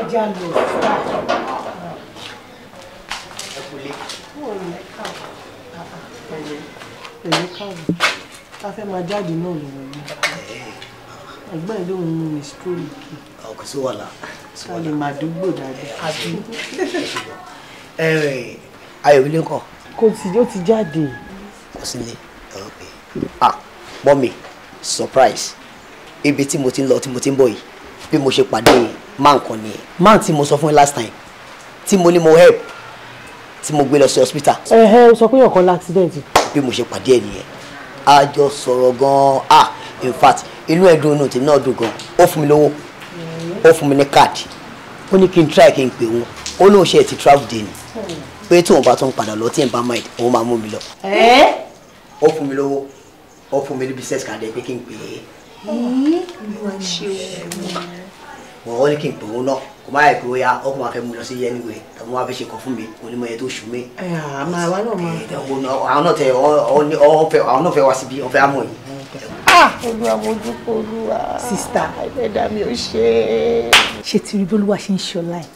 ẹja lò èyí káàbọ̀ ká fẹ́ máa jáde náà lọ́wọ́ yìí ẹgbẹ́ ìlú òun ní ní sítórì kì ọkọ̀ sí wàhálà ká lè máa dúgbò dáadáa. ayọ̀ ilé ńkọ́. ó ti jáde. kò sí ní mọ́mì surprise ibi tí mo ti ń lọ tí mo ti ń bọ̀ yìí bí mo ṣe pàdé máa nǹkan ni máa tí mo sọ fún yín last time tí mo ní mo help tí mo gbé lọ sí hospital. ó sọ pé ọ̀kan l'accident. bí mo ṣe pàdé ẹ nìyẹn a jọ sọ̀rọ̀ gan-an in fact inú ẹ̀ dùn inú tèmi náà dùn gan-an ó fún mi lówó ó fún mi ní káàdì ó ní kí n try kí n pè wọn ó lóun ṣe ti travel day ni pé tí òun bá tún padà lọ tí n bá mind òun máa mú mi lọ. ó fún mi lówó ó fún mi ní business card ẹ pé kí n pè é. wọ́n ní kí n pè wọn náà kò má yẹ kó yá ọkùnrin máa fẹ́ mú lọ sí anyway tàbí wọ́n á fẹ́ ṣe kàn fún mi kò ní mọ iye tó ṣù mí. àwọn náà tẹ àwọn náà fẹ́ wá síbi wọ́n fẹ́ àmọ́ yìí. olúwa mojú kó olúwa. sista ẹlẹ́dàá mi ò ṣe é. ṣé tí rí bólúwa ṣe ń ṣọlá ẹ̀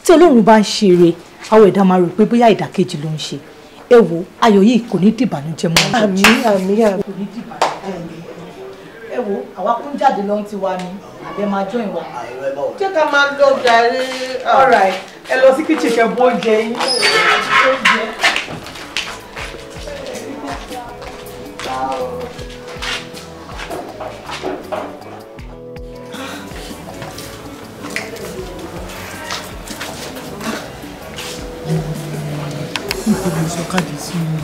tí Ọlọ́run bá ń ṣeré àwọn ẹ̀dá máa rò pé bóyá ìdàkejì ló ń ṣe ẹ wo ayọ̀ yìí kò ní dìbànújẹ́ mọ́. àmín. kò ní dìbànújẹ́ ẹ wo àwa kún jáde lọ́n ti wá ní. àbẹ máa join wa. jẹ́ ká máa lọ jàre. all right ẹ lọ sí kitchen kẹ́ bó jẹ yín. Sọ káàdì sí mi.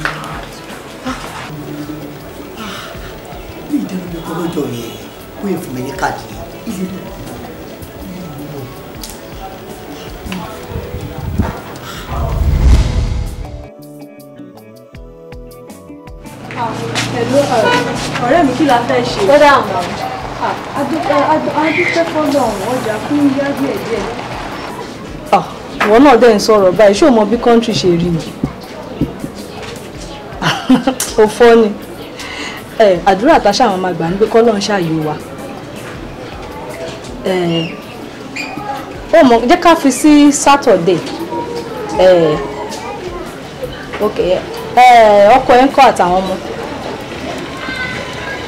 Bí ìdẹ́nu lọ́kọ́ lọ́jọ́ yẹn, ó yẹ fún mi ní káàdì yẹn. Hello, ọ̀rẹ́ mi kí la fẹ́ ṣe? Ó dà mọ́. Adúpẹ́ fọ́lọ́ ọjà fún yá díẹ̀díẹ̀. Ìwọ náà dẹ̀ ń sọ̀rọ̀ báyìí, ṣé o mọ bí kọ́ńtì ṣe rí ni? Ó fọ́ ni. Àdúrà tá ṣáwọn máa gbà ń gbé kọ́lọ́run ṣàyè wa. Ó mọ̀ jẹ́ ká fi sí Saturday. Ok. Ọkọ ẹ̀ ń kọ́ àtàwọn ọmọ.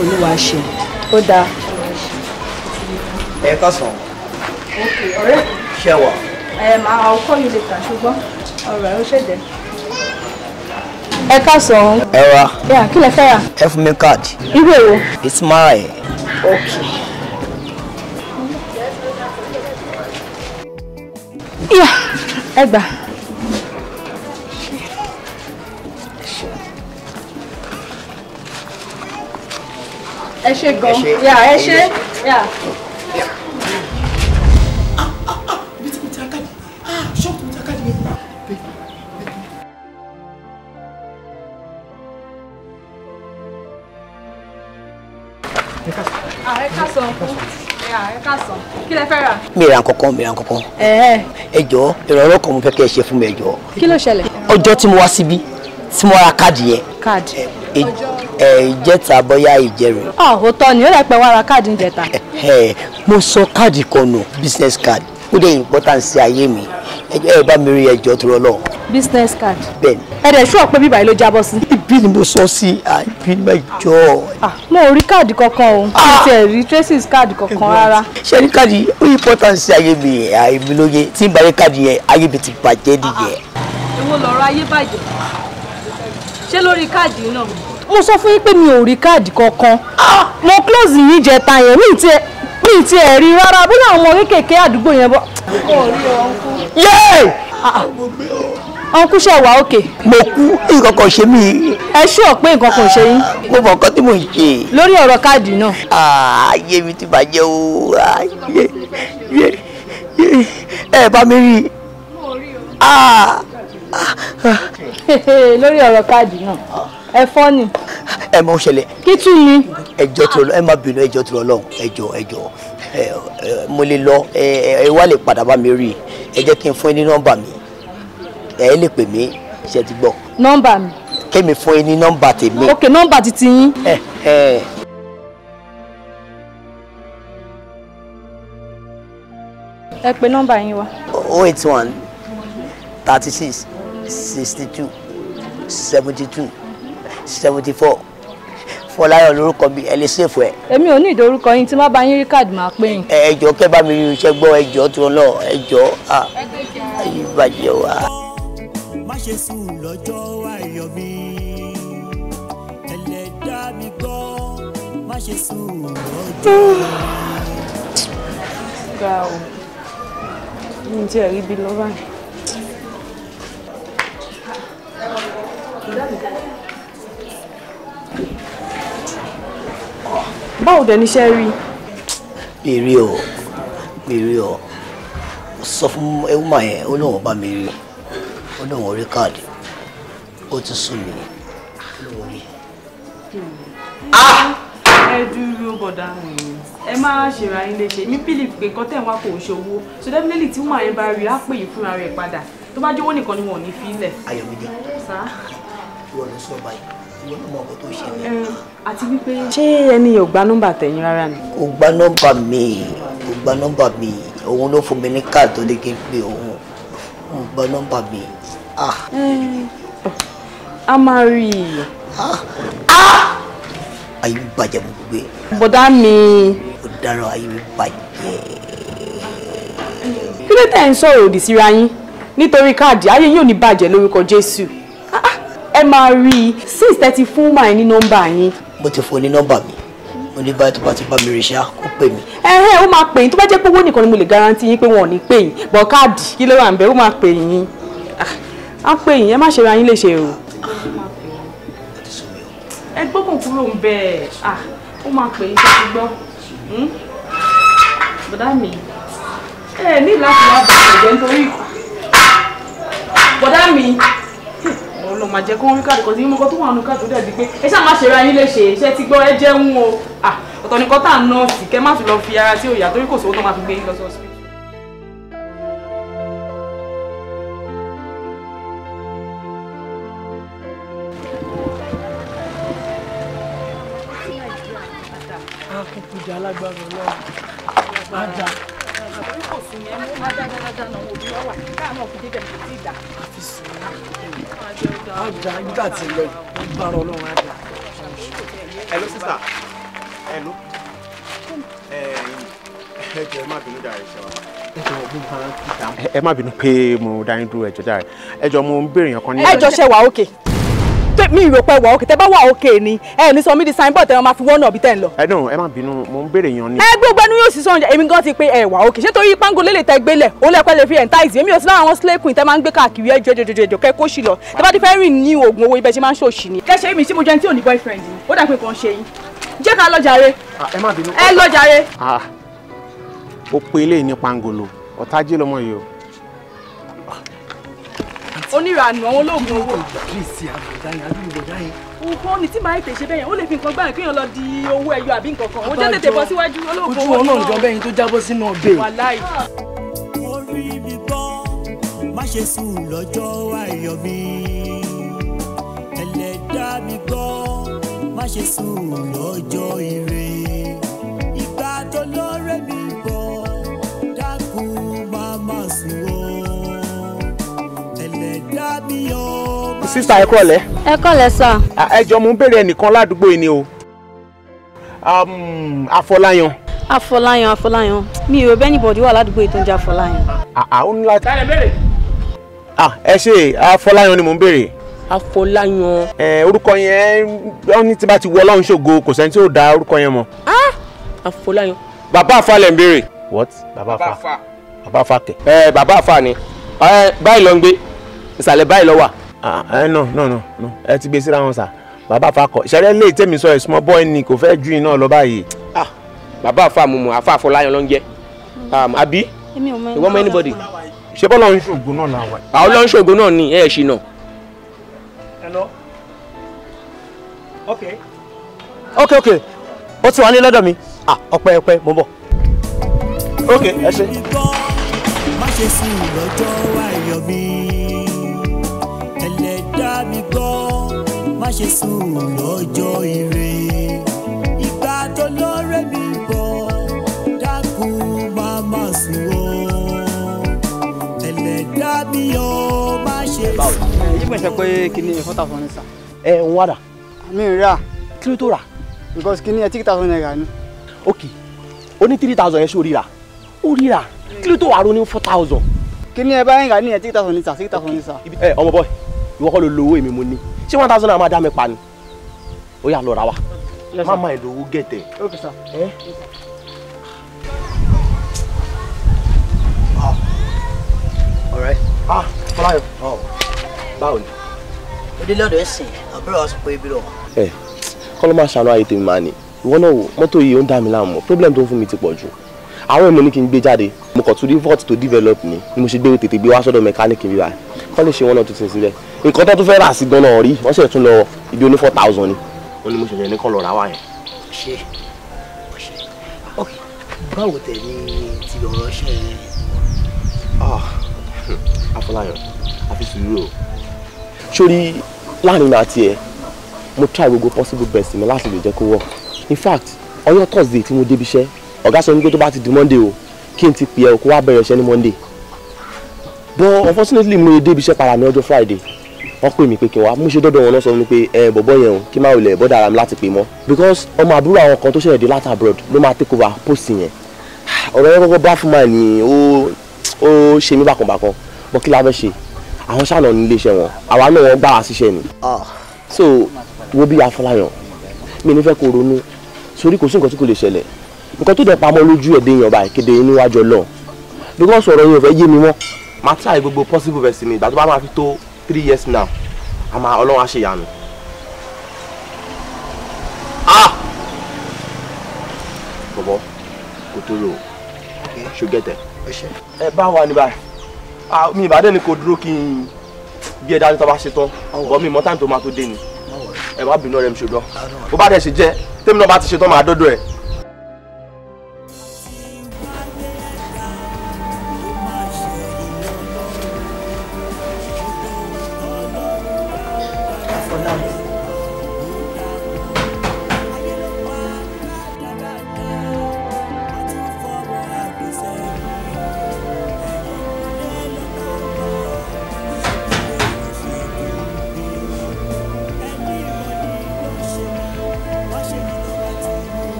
Olúwa ṣe. Ó dáa. Ẹ káàsán. Ok, ọ̀rẹ́ mi. Ṣé wà? I'll call you later, ṣùgbọ́n ọ̀rọ̀ ẹ̀ ó ṣẹ̀dẹ̀. Ẹ káàsán. Ẹ wá. Kí lẹ fẹ́ rà? Ẹ fún mi káàdì. Irú èwo? It's mine. Ok. Ẹ gbà. Ẹ ṣé gan. Ẹ ṣé. Ẹ káàsán. Kí lẹ fẹ́ rà? Mi ra nǹkankan. Ẹ jọ̀ọ́, ìrànlọ́wọ́ kan mo fẹ́ kí ẹ ṣe fún mi ẹ jọ̀ọ́. Kí ló ṣẹlẹ̀? Ọjọ́ tí mo wá síbí, tí mo ra káàdì yẹn. Káàdì? Ìjẹta bóyá ìjẹrin. Òótọ́ ni, ó lè pẹ́ wá ra káàdì ìjẹta. Mo sọ káàdì kan nù, business card. Ó dẹ̀ important sí ayé mi. Ẹ bá mi rí ẹjọ́ tó lọ. Business card? Bẹ́ẹ̀ni. Ẹ dẹ̀ ṣúọ̀ pé bíbá yìí ló jábọ́ sí. Ibi ni mo sọ sí, ibi ni mo jọ. Mo ò rí káàdì kankan o. Mi ti ẹ̀ rí traces káàdì kankan rárá. Ṣé ní káàdì ó important sí ayé mi àìmí lóye tí n bá rí káàdì yẹn ayé mi ti bàjẹ́ nìyẹn. Èwo lọ̀rọ̀ ayé bàjẹ́? Ṣé lórí káàdì náà? Mo sọ fún yín pé mi ò rí káàdì kankan. Mo close yín jẹta yẹn mi ti ẹ̀ rí rárá bí àwọn ọmọ kéékèèké àdúgbò yẹn bọ́. Ọ̀nkú ṣe wà òkè. Mo kú nǹkan kan ṣe mí. Ẹ ṣúọ̀ pé nǹkan kan ṣe yín. Mo mọ nǹkan tí mò ń ṣe. Lórí ọ̀rọ̀ káàdì náà. Ayé mi ti bàjẹ́ o. Ẹ bá mi rí. Lórí ọ̀rọ̀ káàdì náà. Ẹ fọ́ ni. Ẹ mọ ṣẹlẹ̀. Kí tún ni? Ẹjọ́ tó lọ ẹ má bínú ẹjọ́ tó lọ ẹjọ́ mo lè lọ ẹ wá lè padà bá mi rí ẹ jẹ́ kí n fún yín ní nọ́mbà mi ẹ lè pè mí ṣe ti gbọ́. Nọ́mbà mi. Kémi fún yín ní nọ́mbà tèmi. Ok, nọ́mbà titi yín. Ẹ pè nọ́mbà yín wá. 081 36 62 72 74 Fọláyọ̀ lórúkọ mi ẹ lè ṣèfù ẹ. Èmi ò ní ìdí orúkọ yín tí má bá yín rí káàdì máa pè yín. Ẹ jọ̀ọ́ kẹ́ bá mi rí iṣẹ́ gbọ́ ẹ jọ̀ọ́ tó lọ ẹ jọ̀ọ́ ayé bàjẹ́ wa. Má ṣe sùn lọ́jọ́ ayọ̀ mi ẹlẹ́dá mi gbọ́ má ṣe sùn lọ́jọ́. Ga o, mi ti ẹ̀rí bí lọ́wọ́ yìí. Báwo dẹ̀ níṣẹ́ rí? Mi rí o. Sọ fún ẹwùmá yẹn, ó lóun bá mi rí. Ó lóun rí káàdì. Ó ti sún mi. Ẹ dúró bọ̀dá mi. Ẹ má ṣèrà yín léṣe. Mi believe pé nǹkan tẹ̀ ń wá kò ń ṣòwò. So definitely tí wọ́n yẹn bá rí, á pè yín fúnra rẹ̀ padà. Tó bá jówó nìkan ni wọn ò ní fi ilẹ̀. Ayọ̀mídé. Sá. Ìwọ ló sọ báyìí. Ìwọ ló mọ ọkọ tó ṣẹlẹ̀. Àti wípé ṣé ẹni ò gba nọ́mbà tẹ̀yìn rárá ni? Kò gba nọ́mbà mi. Òun ló fún mi ní káàdì tó dé kí n pè òun. Kò gba nọ́mbà mi. A máa rí i. Ayé mi bàjẹ́ mo gbé. Bọ̀dá mi. Ó dára ayé mi bàjẹ́. kí ló tẹ̀ ń sọ̀rọ̀ òdì síra yín nítorí káàdì ayé yóò ní bàjẹ́ lórúkọ Jésù ẹ máa rí i since tẹ́tí fún màá ní nọ́mbà yín. mo ti fún ní nọ́mbà mi mo ní báyìí tó bá ti bá mi rí ṣá kó pè mí. ó máa pè yín tó bá jẹ́ pé owó nìkan ni mo lè garanti yín pé wọn ò ní pè yín bọ̀ káàdì kí ló wà ń bẹ̀ ó máa pè yín á pè yín ẹ má ṣe ra yín léṣe o. ẹ gbọ́kàn kúrò ń bẹ̀ ó máa pè yín ṣe ti gbọ́. bọ̀dá mi ẹ ní láti wá bàtà jẹ́ nítorí bọ̀dá mi ọlọ́ máa jẹ́ kó ń rí káàdì kan tí mo kọ́ tó wà nínú káàdì tó dẹ̀ di pé ẹ ṣáà má ṣe ra yín léṣe iṣẹ́ ti gbọ́ ẹ jẹun o ọ̀tọ̀ nìkan tá à ń nọ́ọ̀sì kẹ́ má fi lọ fi ara tí ò yá torí kò sówó tó máa fi gbé yín lọ sí hospital. akókòjà alágbára Ọlọ́run ajá torí kò sí yẹn mo máa dáadáa náà òbí wá wà káà náà fi débẹ̀ kò tí ì dà. àfi sùn ajá nígbà tí lọ gbára Ọlọ́run ajá. Hello sister. Hello. Ẹ jọ̀ọ́ ẹ má bínú jàre ṣe wa. Ẹ má bínú pé mo dá yín dúró ẹ jọ̀ọ́ jàre. Ẹ jọ̀ọ́ mo ń béèrè yàn kan ní. ẹ jọ ṣe wà òkè mi ìrò pé wà òkè tẹ bá wà òkè ni ẹ ní sọ mí di signboard tẹ wọn máa fi wọ́n náà bí tẹ̀ ń lọ. Ẹ má bínú mo ń béèrè yàn ní. ẹ gbogbo ẹnu yóò sì sọ oúnjẹ èmi gan ti pé ẹ wà òkè ṣé torí pango lélẹ̀ tẹ gbélẹ̀ òun lẹ́pẹ́ lè fi ẹ̀ńtáìsì èmi ò sí láwọn àwọn slay queen tẹ máa ń gbé káàkiri ẹ jọjọjọjọ kẹ kó sì lọ tẹ bá ti fẹ́ rìn ní oògùn owó ibẹ̀ ṣe máa ń ṣòṣì ni. kẹ́sẹ̀ mi tí mo jẹ́ tí ò ní boyfriend ni ó dà pé kàn ṣe yín jẹ́ ká lọ jàre. Ẹ má bínú. ẹ lọ jàre. Ó pe eléyìí ní pangolo ọ̀tájé lọmọ yìí o. Onírànù àwọn olóògùn owó. kírísì àbùdá yẹn àbí ìbòdá yẹn. nǹkan ni tí màá tè ṣe bẹ́yẹn ó lè fi nǹkan gbà kéèyàn lọ di owó ẹyọ àbí nǹkan kan ó jẹ́ tètè bọ́ síwájú olóògùn owó. ojú ọ̀nà ìjọba bẹ́yìn tó jábọ́ sínú ọbẹ̀. wàláì. orí mi gbọ́ má ṣe sùn lọ́jọ́ ayọ̀ mi ẹlẹ́dàá mi gbọ́ má ṣe sùn lọ́jọ́ ire ìgbà tó lọ́rẹ́ mi bọ̀ dákun má má sùn o ẹlẹ́dàá mi yọ. Sísá ẹ kọ́lẹ̀. Ẹ kọ́lẹ̀ sà. Ẹ jọ̀ọ́ mo ń béèrè ẹnìkan ládùúgbò yìí ni o. Afọláyan. Afọláyan mi ò rò bẹ́ẹ̀ anybody wà ládùúgbò yìí tó ń jẹ́ Afọláyan. Ó ní láti. Tálẹ̀ béèrè. Ẹ ṣe Afọláyan ni mo ń béèrè. Afọláyan. Orúkọ yẹn wọ́n ní tí bá ti wọ Ọlọ́run ṣògo kò sẹ́ni tí ó dá orúkọ yẹn mọ̀. Afọláyan. Bàbá Àfà lẹ̀ ń béèrè. What? Bàbá Àfà. Bàbá Àfà kẹ̀. Bàbá Àfà ni báyìí ló ń gbé ìsàlẹ̀ báyìí ló wà. No ẹ ti gbé síra wọn sà. Bàbá Àfà kọ ìṣẹ̀lẹ̀ lè tẹ̀mí sọ ẹ̀ small boy ni kò fẹ́ ju iná lọ báyìí. Bàbá Àfà mo mọ̀ Àfà Afọláyan ló ń jẹ́ àbí ìwọ́n mọ anybody. Ṣé bọ́lá ń ṣògùn náà làwọn. àwọn ló ń ṣògùn náà ni ẹ̀ ṣì nà. Hello. Okay. Okay. Ó ti wà ní lọ́dọ̀ mi. Ọpẹ́ mo bọ̀. Okay, ẹ ṣé. má ṣe sùn lọ́jọ́ ayọ̀ mi ẹlẹ́dàá mi gbọ́ má ṣe sùn lọ́jọ́ ire ìgbà tó lọ́rẹ́ mi bọ̀ dákun má má sùn o ẹlẹ́dàá mi yọ má ṣe sùn. Yí pèsè pé kí ni 4,000 ní sà. Ń wá rà. Mi ò rà. Kí ló tó rà? Because kí ni 3,000 naira ni. Okay. Ó ní 3,000 yẹn ṣó ríra. Ó ríra. Kí ló tó wà ronú 4,000? Kí ni ẹ bá ń rà ní 3,000 ní sà, 6,000 ní sà. Ọmọ boy, ìwọ kọ́ ló lówó èmi mo ní. Ṣé 1,000 náà máa dá mi pa ni? Ó yá lọ ra wa. Má máa lówó gẹ̀tẹ̀. Okay sir. Alright. Fọláyan. Báwo ni? Ó dé lọ́dọ̀ ẹ̀sìn àbúrò wa sọ pé ibi lọ. Kọ́ ló máa ṣàánú ayé tèmi máa ní. Ìwọ náà wò mọ́tò yìí ó ń dá mi láàmú. Problem tó ń fún mi ti pọ̀ jù. Àwọn èèmọ̀ ní kí n gbé jáde. Mo kàn tún rí fault to develop ni mo ṣe gbé tètè gbé wá sọ́dọ̀ mechanic bí báyìí. Kọ́ lè ṣe wọ́n náà tó ti sílẹ̀. Nǹkan tó tún fẹ́ rà sí gan-an rí wọ́n ṣe tún lọ ibi oní 4,000 ni. Wọ́n ní mo ṣẹ̀ṣẹ̀ ní kọ́ lọ rà wá yẹn. Ṣé ok báwo tẹ̀ ní ti ọ̀rọ̀ ṣe é. Afọláyan àfi sùúrù o. Sórí láàrin mi àti ẹ mo try gbogbo possible best mi láti lè jẹ́ kó work. In fact ọjọ́ Thursday tí mo débi iṣẹ́ ọ̀gá sọ wípé tó bá ti di Monday o kí n ti pè ẹ́ kó wá bẹ̀rẹ̀ iṣẹ́ ní Monday. But unfortunately mo débi iṣẹ́ para ní ọjọ́ Friday wọ́n pè mí pé kí n wá mo ṣe dọ́dọ̀ wọn náà sọ fún mi pé bọ̀bọ̀ yẹn o kí n má wulẹ̀ bọ́dà ara mi láti pè mọ́ because ọmọ àbúrò àwọn kan tó ṣẹ̀dẹ̀ láti abroad ló máa take over post yẹn. ọ̀rọ̀ yẹn kọ́kọ́ bá fún máa ní ó ṣe mí bákanbákan bọ́ kí la fẹ́ ṣe àwọn ṣáà náà ní iléeṣẹ́ wọn àwa náà wọ́n gbá wa síṣẹ́ ni so wo bí Afọláyàn mi ní fẹ́ kó ronú sórí kò sí nǹkan tí kò lè ṣẹlẹ̀ nǹkan tó dẹ̀ pamọ́ lójú ẹ̀dẹ̀ èèyàn báyìí kéde níwájú Ọlọ́run because ọ̀rọ̀ yẹn ò fẹ́ yé mi mọ́ máa try gbogbo possible verse mi ìgbà tó bá máa fi tó 3 years now àmà Ọlọ́run á ṣe ìyanu. bọ̀bọ̀ kò tó lò ó ṣògẹ́tẹ̀ ẹ bá wà ní báyìí mi ìbàdàn ni kò dúró kí n bí ẹ dání tó bá ṣe tán ọ̀gọ́ mi mọ́ táìmù tó máa tó dé ni ẹ má bínú ọ̀rẹ́ mi ṣùgbọ́n bó bá dẹ̀ ṣe jẹ́ tèmi náà bá ti ṣe tán máa dọ́dọ̀ ẹ̀.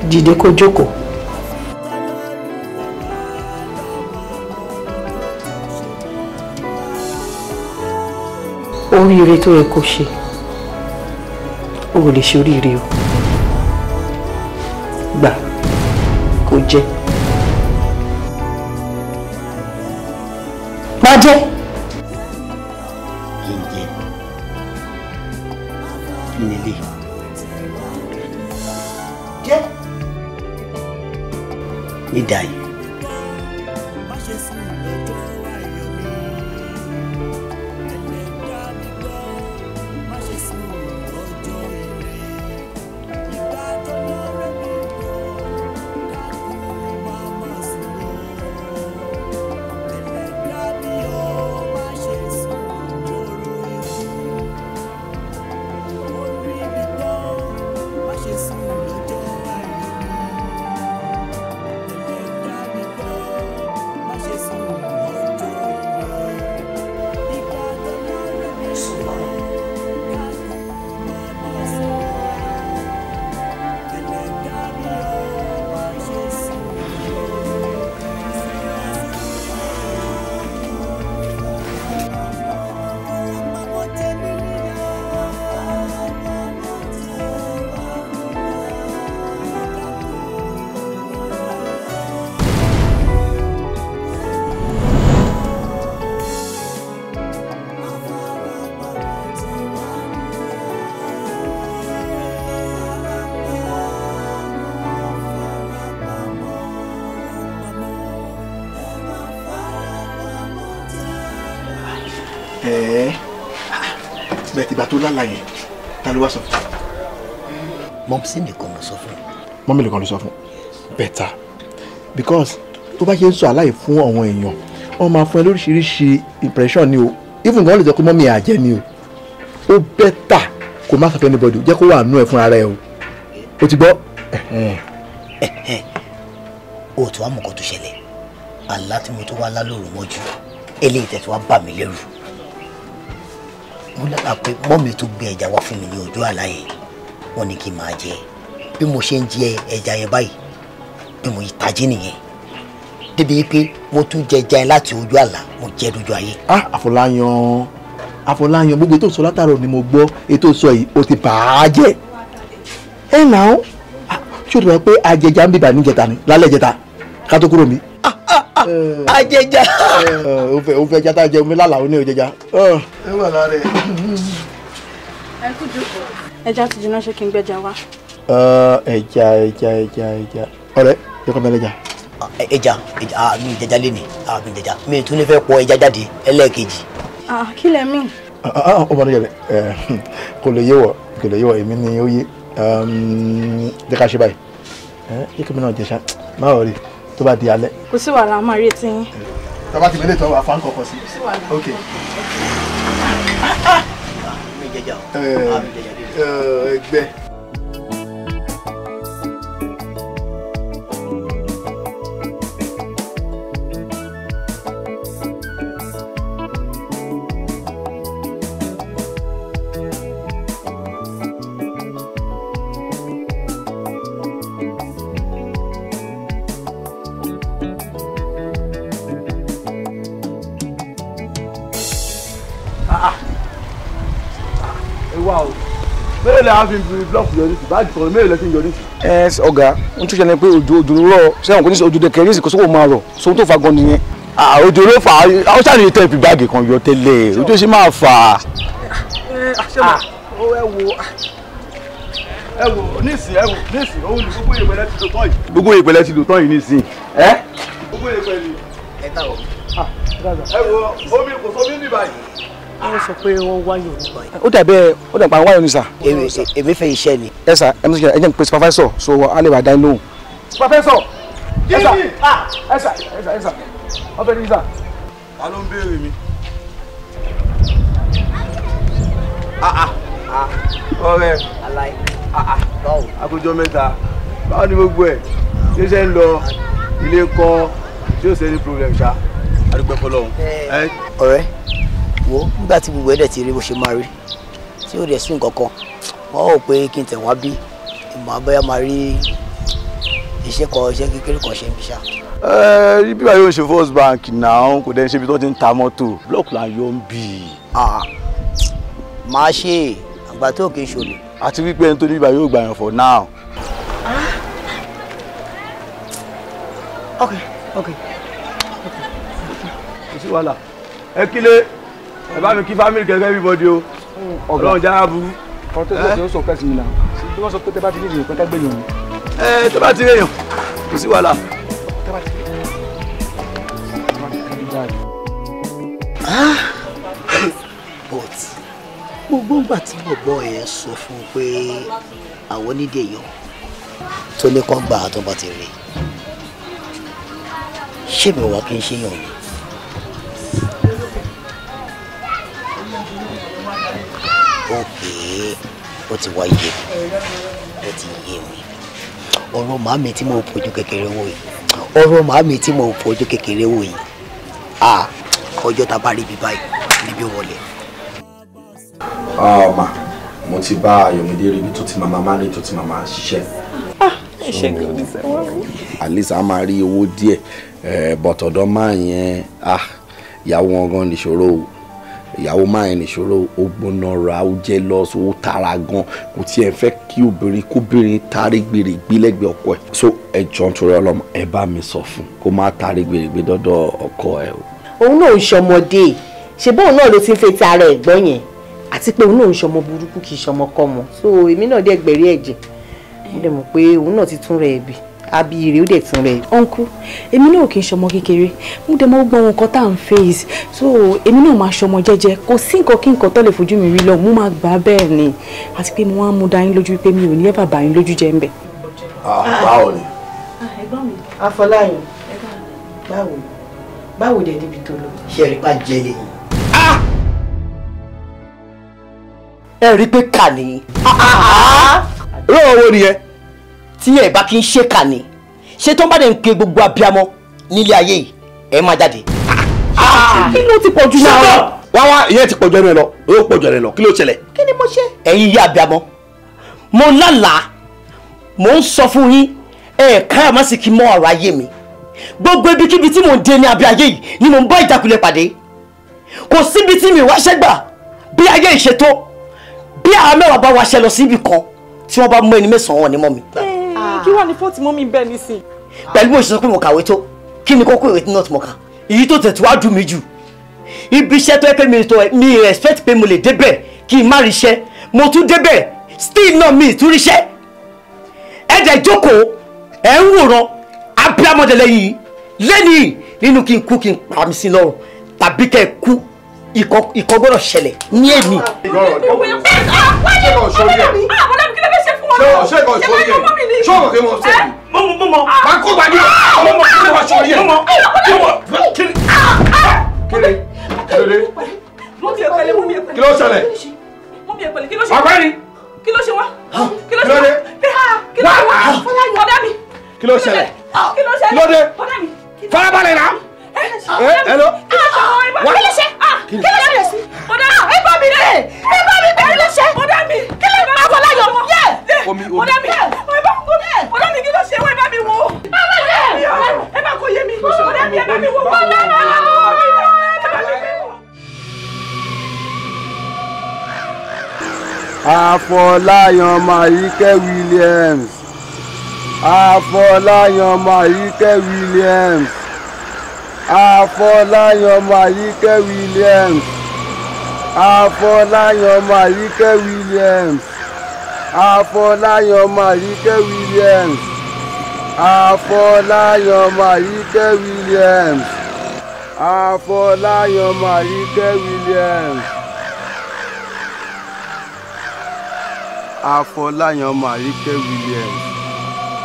Dìde kó jókòó. Oríire tó yẹ kó ṣe o ò lè ṣe oríire o gbà kó jẹ má jẹ. kí n jẹ kí n lè jẹ ní dàí. bẹ́ẹ̀ tìgbà tó lálàyé ta ló wá sọ fún. mọ́mísí nìkan ló sọ fún. mọ́mí nìkan ló sọ fún better because tó bá ṣe ń sọ àlàyé fún àwọn èèyàn wọ́n máa fún ẹ lóríṣiríṣi impression ni o even gan lè jẹ́ pé mọ́mí àjẹ́ ni o ó better kó má sọ fún anybody jẹ́ kó wà nú ẹ̀ fún ara ẹ o ti gbọ́. o tí wàá mọ̀ kó tó ṣẹlẹ̀ àlá tí mo tó wá lálóòrò mọ́jú eléyìí tẹ̀ tí wàá bà mí lẹ́rù mo lára pé mọ́mí tó gbé ẹja wá fún mi ní ojú àlá yẹn wọ́n ní kí n máa jẹ bí mo ṣe ń jẹ ẹja yẹn báyìí bí mo yí tají nìyẹn débi pé mo tún jẹ ẹja yẹn láti ojú àlá mo jẹ lójú ayé. Àfọláyàn gbogbo ètò ìsọ látàrọ ni mo gbọ́ ètò ìsọ yìí o ti bà á jẹ́ ẹ náà ṣé o ti mọ̀ pé ajẹjà ń bíbà níjẹta ni lálẹ́ jẹta ká tó kúrò mi. ajẹjà. o fẹ́ jata jẹ omi lálàá o ní òjẹjà. ẹ wà lára ẹ. ẹ kú jókòó. ẹja ti jiná ṣé kí n gbẹja wá. ẹja ọ̀rẹ́ yẹ kọ́ mẹ́lẹ́jà. ẹja mi ìjẹjà lé ní mi ìjẹjà mi tún ní fẹ́ pọ ẹja jáde ẹlẹ́ẹ̀kejì. kí lẹ mí. ọmọ ní yẹlẹ kò lè yé wọ èmi ni ó yé jẹ́ ká ṣe báyìí yé kí mi náà jẹ ṣá máa rọ̀ rí tó bá di alẹ́. kò sí wàhálà máa rí etí yín. tó bá ti mẹ́lẹ̀ tó wà fáńkọ̀ kọ̀ sí. kò sí wàhálà. ok. mi ìjẹjà o. ẹgbẹ́. ẹ wá o mélòó lè fi blọọkù yọrí sí báàgì sọ̀rọ̀ mélòó lè fi yọrí sí. ẹ ọ̀gá n tún ṣẹlẹ̀ pé òjò rọ̀ sẹ́wọ̀n kò ní ojú dẹ kẹrin sì kó sówó máa rọ̀ sóhun tó fa gan nìyẹn. òjò ló fà á ó ṣàlàyé tẹ́ fi báàgì kan yọ tẹ́lẹ̀ ojú ṣe máa fà á. ẹ wò nísìn òun ni gbogbo ìpẹlẹ ti lò tán yìí. gbogbo ìpẹlẹ ti lò tán yìí nísìn. gbogbo ìpẹlẹ. ẹ káàrọ̀. ẹ wò omi kò sómi ní báyìí. wọ́n sọ pé wọ́n wáyọ̀ ní báyìí. ó dàbí àwọn wáyọ̀ ní sà. èmi fẹ́ iṣẹ́ ni. ẹ sà ẹ jẹ́ n pe supervisor so a lè wà dá inú. supervisor ẹ sà ọbẹ̀ ní sà. ta ló ń béèrè mi. ọ̀rẹ́ àkójọ mẹ́ta báwo ni gbogbo ẹ̀ ṣẹ̀ṣẹ̀ ń lọ ilé kan tí ó ṣe ní problem ṣá àdúgbò fọlọ́hún. ọ̀rẹ́ wo nígbà tí gbogbo ẹ̀dẹ̀ ti rí bó ṣe máa rí tí ó dẹ̀ sí nǹkan kan wọ́n ò pé kí n tẹ̀ wá bí ìmọ̀ abẹ́yà máa rí iṣẹ́ kékeré kan ṣe ń bí ṣá. bí wàá yóò ṣe first bank náà kò dẹ́n ṣe ibi tó ti ń ta mọ́tò block là ń yọ ń bì. máa ṣe àgbà tó kì í ṣòlè. àti wípé ẹni tó ní ibà yóò gbà yàn for now. ok. kò sí wàhálà ẹ kílé ẹ bá mi kí family kẹkẹ everybody o Ọlọ́run já burú. ọ̀rọ̀ tó sọ pé ó sọ pẹ́ sí mi náà tí wọ́n sọ pé tẹ́ bá ti nídìí nǹkan tẹ́gbẹ́ yàn ni. tó bá ti rèèyàn kò sí wàhálà. but gbogbo ìgbà tí bọ̀bọ̀ ẹ̀ sọ fún un pé àwọn onídìí èèyàn tó ní kán gbà tó bá ti rí ṣé mi wá kí n ṣe yàn ni. ókè ó ti wá yé mi ó ti yé mi ọ̀rọ̀ màámi tí mo fojú kékeré wò yìí ọjọ́ tá a bá rí ibi báyìí níbi wọlé. ọmọ mo ti bá Ayọ̀mídé rí ibi tó ti màmá ní tó ti màmá ṣiṣẹ́. ẹ ṣe kí o ní sẹ́wọ́n mi. at least a máa rí owó díẹ̀ bọ̀tọ̀dọ̀ máa yẹn ìyàwó wọn gan nìṣòro o ìyàwó máa yẹn nìṣòro ó gbóná ra ó jẹ́ lọ́sọ ó tara gan kò tiẹ̀ fẹ́ kí kóbìnrin tarí gbèrè gbélẹ́gbẹ̀ẹ́ ọkọ ẹ̀ so ẹ jọ̀ọ́ nítorí Ọlọ́run ẹ bá mi sọ fún kó má tarí gbèrè gbé dọ́dọ̀ ọkọ ẹ o. òun náà ń ṣọmọdé ṣe bóun náà ló ti ń fẹ́ ti ara ẹ̀ gbọ́ yẹn àti pé òun náà ń ṣọmọ burúkú kì í ṣọmọ kọ́mọ so èmi náà dẹ̀ gbẹ̀rí ẹ̀jẹ̀ mo dẹ̀ mọ̀ pé òun náà ti tún rẹ̀ ẹ̀bì àbí ire ó dẹ̀ tún rẹ̀. uncle èmi náà kì í ṣọmọ kékeré mo dẹ̀ mọ̀ gbọ́n nǹkan tá à ń face so èmi náà máa ṣọmọ jẹ́jẹ́ kò sí nǹkan kí nǹkan tó lè fojú mi rí lọ mo máa gbà bẹ́ẹ̀ ni àti pé mo wá mú dá yín lójú pé mi ò ní ẹ̀bà bá yín lójú jẹ́ ń bẹ̀. báwo ni. Afọláyàn báwo dẹ̀ níbi tó lọ. ṣe rí pa jẹ lè. ẹ rí pé kà ní. lọ́wọ́ wo nìyẹn. tí ẹ bá kí n ṣe kà ní ṣé tó ń bá dẹ̀ ń pe gbogbo abiyamọ nílé ayé yìí ẹ má jáde. kí ló ti pọ̀ jù náà. wá ìyẹn ti pọ̀jù ẹnu ẹ lọ ó pọ̀jù ẹnu ẹ lọ kí ló ṣẹlẹ̀. kí ni mo ṣe. ẹ̀yin yá abiyamọ mo lálàá mo ń sọ fún yín káyà má sì kí mọ́ ọ̀rọ̀ ayé mi gbogbo ibikíbi tí mò ń dé ní abẹ́ ayé yìí ni mò ń bá ìjákulẹ̀ pàdé kò síbi tí mi wáṣẹ́ gbà bí ayé ìṣètò bí àwọn mẹ́wàá bá wáṣẹ́ lọ síbi kan tí wọ́n bá mú ẹni mẹ́sàn-án wọn ní mọ́ mi. kí wàá ní fọ́ọ̀tì mọ́ mi bẹ́ẹ̀ nísìn. pẹ̀lú bó ṣe sọ pé mo kàwé tó kí ni kókó ìwé náà tí mo kà èyí tó tẹ̀ tí wàá dùn mí jù ibi iṣẹ́ tó yẹ pé mi expect pé mo lè débẹ̀ kí n má rí iṣẹ́ mo tún débẹ̀ still náà mi tún ríṣẹ́ ẹ̀jẹ̀ jókòó ẹ̀ ń wòran abiyamọdé lẹ́yìn lẹ́yìn nínú kí n kú kí n pa mi sí lọ́rùn tàbí kẹ́ ẹ kú ikọ̀ gbọ́dọ̀ ṣẹlẹ̀ ní èmi. kí ló ṣẹlẹ̀. ọ̀gbẹ́ni. kí ló ṣe wá. kí ló dé. kí ló wá. ọ̀dà mi. kí ló ṣẹlẹ̀. kí ló ṣẹlẹ̀. kí ló dé. ọ̀dà mi. farabalẹ̀ náà. hello. kí ló ṣe. kí ló ṣe. ọ̀dà ẹ bá mi dé. ẹ bá mi bẹ́ẹ̀ ló ṣe. ọ̀dà mi. kí ló ṣe. Afọláyọ̀. ọ̀dà mi. ọ̀dà mi kí ló ṣe wọ́n ẹ bá mi wò. ẹ bá kó yé mi. ọ̀dà mi ẹ bá mi wò. Afọláyan Mayike Williams. Afọláyan Mayike Williams. Afọláyan Mayike Williams. Afọláyan Mayike Williams. Afọláyan Mayike Williams. Afọláyan Mayike Williams. Afọláyan Mayike Williams. Afọláyan Mayike Williams.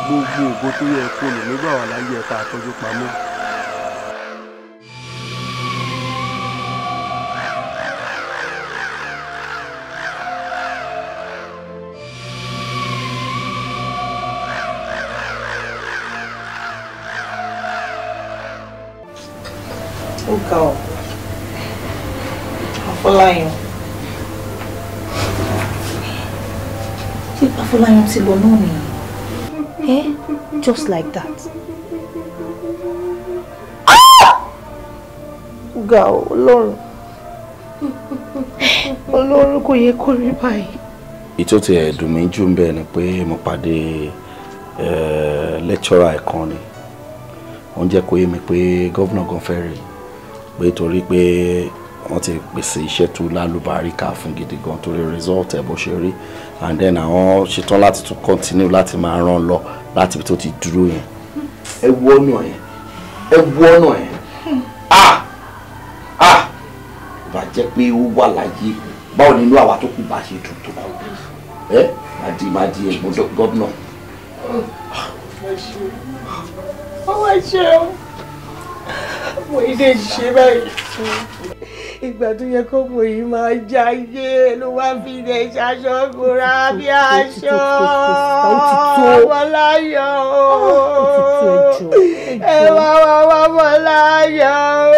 Gbogbo ògo tó yẹ kó lò nígbà wà láyé ẹ̀ka àtọ́jú pamọ́. Ó ga ọ́ Afọláyan ṣé Afọláyan ti lọ náà nìyí just like that. Ó ga ọ́ Ọlọ́run kò yẹ kó rí báyìí. Ìtò tí ẹ̀dùn mi jù ń bẹ̀ ni pé mo pàdé lecturer ẹ̀kan ni wọ́n jẹ́ kó yé mi pé gọ́vnà gan fẹ́ rí pé torí pé wọ́n ti pèsè iṣẹ́ tó lálùbáríkà fún gidi gan torí result ẹ̀ bó ṣe rí and then àwọn ṣetán láti tún continue láti máa ràn lọ láti ibi tó ti dúró yẹn. ẹ wo ọ̀nà yẹn bá jẹ́ pé ó wà láyé báwo nínú àwa tó kù bá ṣe dùn tó máa di ẹ̀gbọ́n gọ́vnà. ọmọ ṣe o mo ìdè ṣe báyìí ìgbà tó yẹ kó mo yìí máa jáyé ló wá fi ilẹ̀ ṣaṣọ gbòòrà bí aṣọ Afọláyan ẹ wá Afọláyan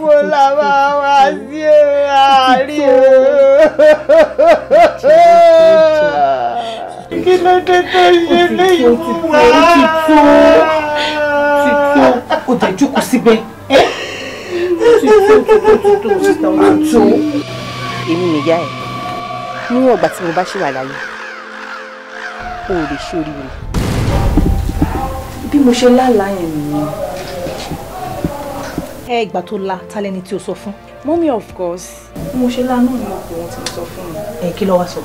mo là máa wá sí àárín kí ló dé tó ṣe léyìn fún wa. Kò dẹ̀ jókòó síbẹ̀. Èmi nìyá ẹ̀ níwọ̀n ìgbà tí mo bá ṣì wà láyé o ò lè ṣe oríire. Bí mo ṣe lálàá yẹn nìyẹn. Ìgbà tó la ta lẹni tí o sọ fún? Mommy of course. Bí mo ṣe lánàá ni mo pè wọ́n tí mo sọ fún mi. Kí ló wá sọ?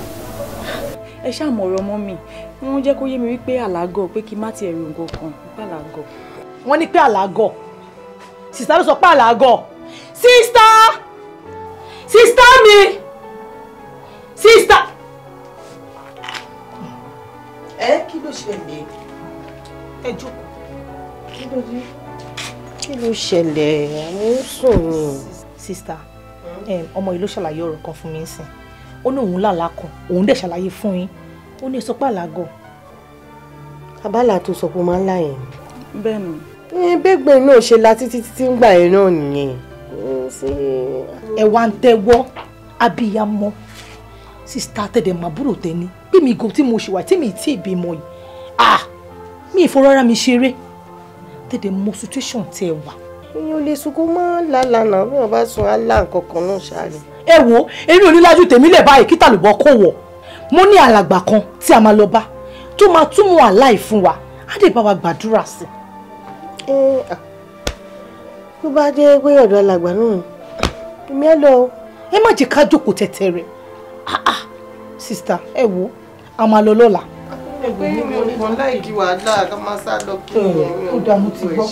Ẹ ṣàmọ̀rọ̀ mọ́mì wọ́n jẹ́ kó yé mi wípé àlágọ̀ pé kí n má tiẹ̀ rí nǹkan kan nípa àlágọ̀. Wọ́n ní pé àlágọ̀ sista ló sọ pé àlágọ̀ sista mi sista. Kí ló ṣẹlẹ̀? Ẹ jókòó. Kí ló ṣẹlẹ̀? Mo ń sùn ni. Sista ọmọ yìí ló ṣàlàyé ọ̀rọ̀ kan fún mi nsìn ó ní òun lálàá kan òun dẹ̀ ṣàlàyé fún yín ó ní sọ pé àlágọ̀. Abala tó sọ pé ó máa ń láyẹn. Bẹ́ẹ̀ni. Bẹ́gbẹ̀ náà ṣe la títí ń gbà yẹn náà nìyẹn. Ẹ wá ń tẹ́wọ́ abiyamọ sista tẹ̀dẹ̀ màbúrò tẹ́ni bí mi gò tí mo ṣe wà tí mi tí ì bímọ yìí mi ìfọwọ́rá mi ṣeré tẹ̀dẹ̀ mọ situation tẹ́ ẹ wà. Èèyàn lè sunkún mọ́ lálànà bí wọ́n bá sun alá nǹkan kan náà ṣáàrì. Ẹ wo èmi ò ní lájú tèmi lẹ̀ báyìí kí tàlùbọ̀ kò wọ̀ mo ní alàgbà kan tí a máa lọ bá tó máa túmọ̀ àláì fún wa á dé bá wa gbàdúrà sí. Tó bá jẹ́ pé ọ̀dọ̀ alàgbà náà èmi á lọ. Ẹ má jẹ́ ká jókòó tẹ̀tẹ̀ rẹ̀ sista ẹ wo a máa lọ lọ́la. Ẹgbẹ́ mi ò kàn láìkí wàhálà ká máa sá lọ kí ó dààmú ti gbọ́.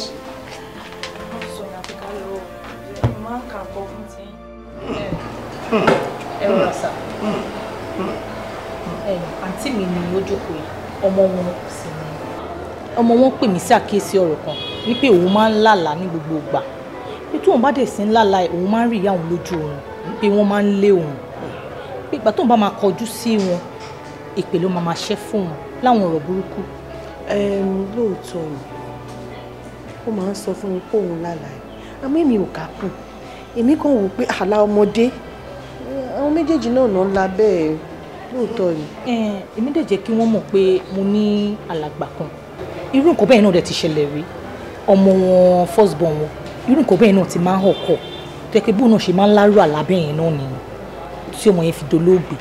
Ẹ rọra sá àǹtí mi ni ó jókòó yìí ọmọ wọn sì ni ọmọ wọn pè mí sí àkíyèsí ọ̀rọ̀ kan wípé òun máa ń lálàá ní gbogbo ìgbà pé tóun bá dẹ̀ sí ń lálàá ẹ̀ òun máa ń rí ìyá òun lójú òun pé wọ́n máa ń lé òun pé ìgbà tóun bá máa kọjú sí wọn èpè ló máa ṣẹ́ fún wọn láwọn ọ̀rọ̀ burúkú. Lóòótọ́ ó máa ń sọ fún mi pé òun lálàá ẹ̀ àmọ́ èmi ò kà kù èmi kàn wò pé àlá ọmọdé àwọn méjèèjì náà náà la bẹ́ẹ̀ lóòótọ́ ni. Èmi dẹ̀ jẹ́ kí wọ́n mọ̀ pé mo ní alàgbà kan irú nǹkan bẹ́ẹ̀ náà dẹ̀ ti ṣẹlẹ̀ rí ọmọ wọn first born wọn irú nǹkan bẹ́ẹ̀ náà ti máa ń họ̀kọ̀ tó yẹ pé bóun náà ṣe máa ń lárò àlábẹ́ yẹn náà nìyẹn tí ọmọ yẹn fi dolóògbé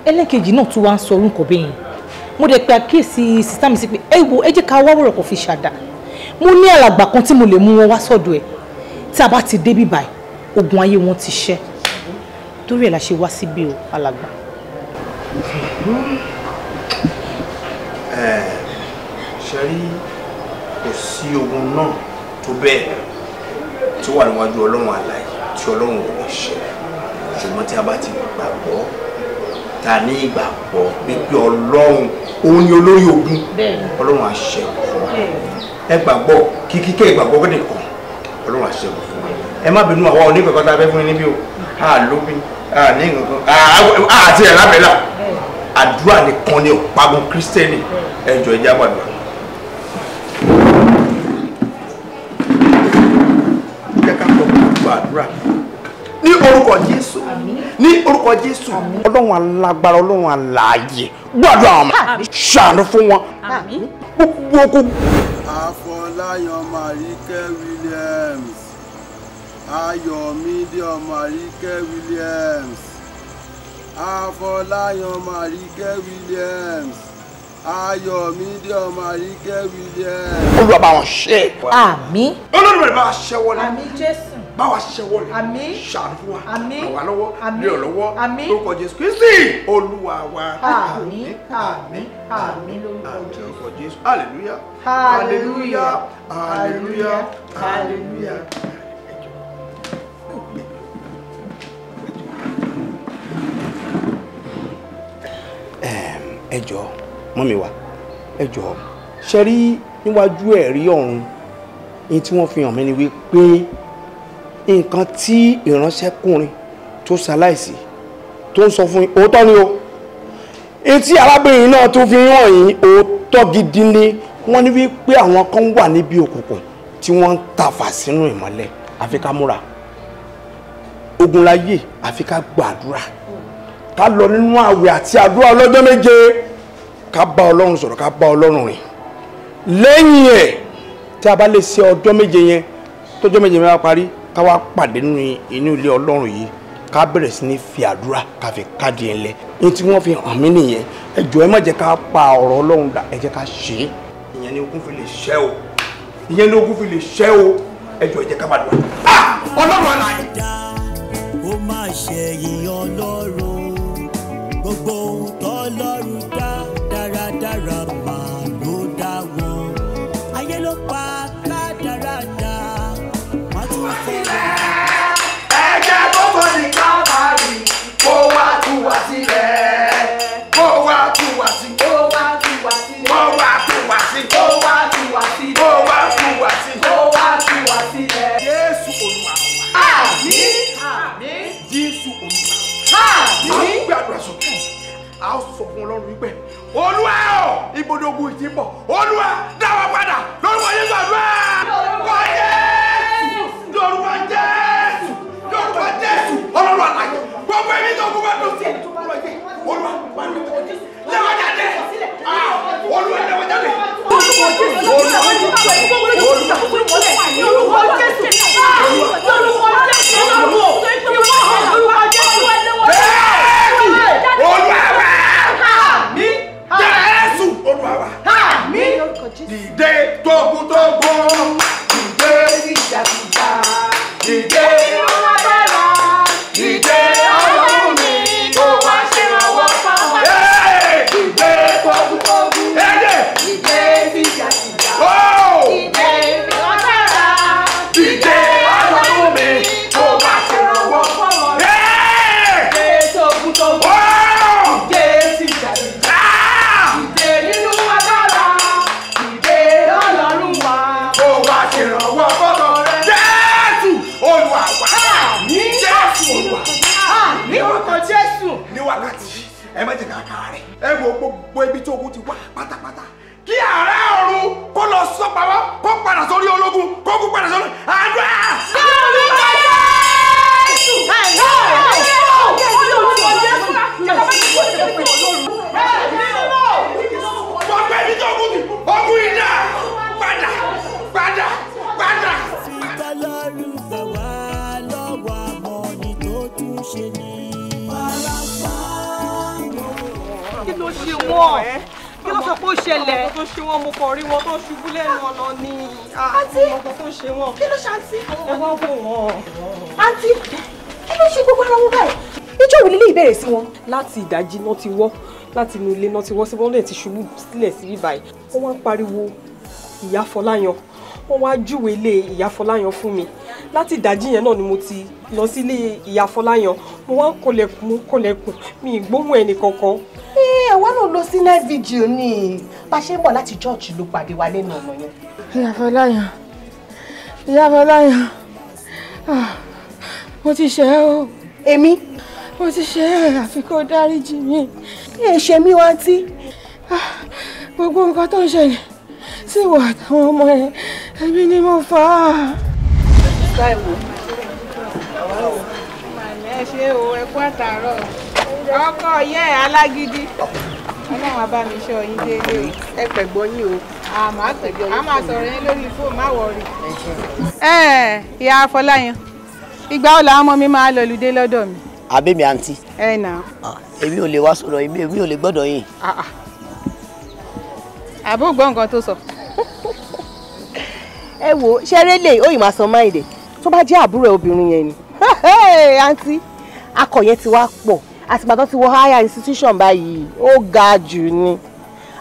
ẹlẹ́kejì náà tún wá ń sọ orúkọ bẹ́yìn mo dẹ̀ pe àkíyèsí sísá mi sí pé ẹ wo ẹ jẹ́ ká wá wọ̀rọ̀ kò fi ṣàdá mo ní alàgbà kan tí mo lè mú wọn wá sọ́dọ̀ ẹ̀ tí a bá ti débí báyìí ogun ayé wọn ti ṣẹ́ torí ẹ̀ la ṣe wá síbí o alàgbà. ṣe rí kò sí ogun náà tó bẹ́ẹ̀ tí ó wà níwájú ọlọ́run àlàyé tí ọlọ́run ò ní ṣe ṣùgbọ́n tí a bá ti gbàgbọ́ ta ní ìgbàgbọ́ wípé ọlọ́run òun ni olórí ogun ọlọ́run á ṣẹ́gun fún wa ẹ gbàgbọ́ kíkẹ́ ìgbàgbọ́ gbọ́dọ̀ kan ọlọ́run á ṣẹ́gun fún wa ẹ má bínú àwa oníkankan tá a fẹ́ fún yín níbí o a lópin a ní nǹkan àti ẹ̀ lábẹ́là àdúrà nìkan ni òpagùn kírísítẹ́nì ẹ jọ̀ọ́ ẹ jẹ́ á gbàdúrà. àdúrà ní orúkọ Jésù ní orúkọ Jésù ọlọ́run alágbára ọlọ́run alààyè gbàdúrà àwọn ṣàánú fún wọn gbogbo. Afọláyan Marike Williams, Ayọ̀mídé Marike Williams, Afọláyan Marike Williams, Ayọ̀mídé Marike Williams. Olúwa bá wọn ṣe. Àmín. Olódùmarè bá wa ṣẹ́wọ́ ni. Àmín Jésù. Bá wa ṣẹ́wọ́ ni. Àmín. Ṣàánú fún wa. Àmín. Ràn wá lọ́wọ́. Àmín. Lé ọ lọ́wọ́. Àmín. Lórúkọ Jésù Kristi Olúwa wa. Àmín. Àmín. Àmín lórúkọ Jésù. Hallelujah. Hallelujah. Hallelujah. Hallelujah. Ẹ jọ̀ọ́ mọ́mì wa ẹ jọ̀ọ́ ṣe rí níwájú ẹ̀rí ọ̀run ní tí wọ́n fi hàn mí ni wípé nǹkan tí ìránṣẹ́kùnrin tó ṣaláìsí tó ń sọ fún yín òótọ́ ni o etí arábìnrin náà tó fi hàn yín òótọ́ gidi ni wọ́n ní wípé àwọn kan wà níbi òkùnkùn tí wọ́n ń tàfà sínú ìmọ́lẹ̀ àfi ká múra ogun láyé àfi ká gbàdúrà ká lọ nínú àwẹ̀ àti àdúrà ọlọ́jọ́ méje ká bá ọlọ́run sọ̀rọ̀ ká bá ọlọ́run rìn lẹ́yìn ẹ̀ tí a bá lè ṣe ọjọ́ méje yẹn tọ́jọ́ méje mẹ́wàá parí ká wá pàdé inú ilé ọlọ́run yìí ká bẹ̀rẹ̀ sí ní fi àdúrà ká fi káàdì ẹ̀ lẹ̀ ní tí wọ́n fi hàn mí nìyẹn ẹ jọ̀ọ́ ẹ má jẹ́ ká pa ọ̀rọ̀ ọlọ́run dà ẹ jẹ́ ká ṣe é ìyẹn ni ogun fi lè ṣẹ́ o ìyẹn ni ogun fi lè ṣẹ́ o ẹ jọ̀ọ́ ẹ jẹ́ ká bá dùn. ọlọ́run àlàyé. ó má ṣe yìn ọlọ́run gbogbo ohun tọ́lọ́run dá dáradára máa ló dá wọn ayé ló pa kádàrádà má tún fẹ́ wá. ẹ̀jẹ̀ gbogbo ní kábàárì kó wá tú wá sílẹ̀ kó wá tú wá sí kó wá tú wá sí kó wá tú wá sí kó wá tú wá sí kó wá tú wá sí kó wá tú wá sílẹ̀. Jésù Olúwa wa. Àmín. Àmín. Jésù Olúwa wa. Àmín. Gbàdúrà sókè a ó sọ fún Ọlọ́run wípé Olúwa o ìbòdògùn ìtì ń bọ̀ Olúwa dá wa padà lórúkọ Jésù àdúrà lórúkọ Jésù lórúkọ Jésù lórúkọ Jésù Ọlọ́run àlàyé gbogbo ẹbí tó kú bá tó sí Olúwa wà ní lẹ́wọ̀n jáde Olúwa lẹ́wọ̀n jáde. Jésù Olúwa wa. Dìde tógúntógún dìde ìjàkújà dìde ìrọ̀lẹ́ra dìde ọlọ́run mi kó wá ṣèrànwọ́ fáwọn. Dìde tógúntógún dìde ìjàkújà dìde ìrọ̀lẹ́ra dìde ọlọ́run mi kó wá ṣèrànwọ́ fáwọn. Dìde tógúntógún dìde ìjàkújà dìde nínú agbára dìde ọlọ́run wa kó wá ṣèrànwọ́ fọ́tọ̀ rẹ. Jésù Olúwa wa. Ní Jésù Olúwa. Ní orúkọ Jésù. Ní wákàtí ẹ má jẹ́ ká kára rẹ̀. Ẹ wo gbogbo ibi tí ogun ti wá pátápátá. Kí ààrẹ ọ̀run kó lọ sọ pamọ́ kó padà sórí ológun kó kú padà sórí àdúrà. Ní orúkọ Jésù. Gbogbo ibi tí ogun ti ogun ìdá padà padà padà. Ọlọ́run gbà wá lọ́wọ́ àmọ́ ni tó tún ṣe ní. Parapá ló ṣe wọ́n kí ló sọ pé ó ṣẹlẹ̀. ọmọ tó ṣe wọ́n mo kàn rí wọn tó ṣubú lẹ́nu ọ̀nà ni. àǹtí ọmọ tó ṣe wọ́n. kí ló ṣe àǹtí. ẹ wá wò wọ́n. àǹtí kí ló ṣe gbogbo ara wọn báyìí. ìjọ wo lílé ìbéèrè sí wọn. láti ìdájí náà ti wọ́ láti inú ilé náà ti wọ́ sí wọ́n lè ti ṣubú sílẹ̀ sí bíbáyìí. wọ́n wá ń pariwo ìyá Fọláyan wọ́n wá júwe ilé ìyá Fọláyan fún mi láti ìdájí yẹn náà ni mo ti lọ sí ilé ìyá Fọláyan mo wá ń kọlẹ̀kùn mi ìgbóhùn ẹnì kankan. àwa náà lọ sí night vigil ní bá ṣe ń bọ̀ láti church ló pàdé wa lẹ́nu ọ̀nà yẹn. ìyá Fọláyan mo ti ṣe é o. èmi. mo ti ṣe é àfi kó dáríjì mi. ṣe mí wá tí. gbogbo nǹkan tó ń ṣẹlẹ̀ sí ìwà àtàwọn ọmọ ẹ̀ ẹbí ni mo fà á. ẹ ṣe o ẹ kú àtàárọ̀ ọkọ yẹ alágídí Ọlọ́run á bá mi ṣọ́ yín délé o ẹ pẹ̀gbọ́n yín o a máa sọ̀rọ̀ yín lórí fóònù má wọrí. ìyá Fọláyan ìgbà wo làwọn ọmọ mi máa lọ lùdé lọ́dọ̀ mi. àbẹ́mi àǹtí. ẹ nà. èmi ò lè wá sọ̀rọ̀ èmi ò lè gbọ́dọ̀ yín. àbó gbọ́ nǹkan tó sọ. ẹ wo ṣeré lè ó ì máa san máìlè tó bá jẹ́ àbúrò obìnrin yẹn ni. àǹtí akọ yẹn ti wá pọ̀ àtìgbà tó ti wọ higher institution báyìí ó ga jù ni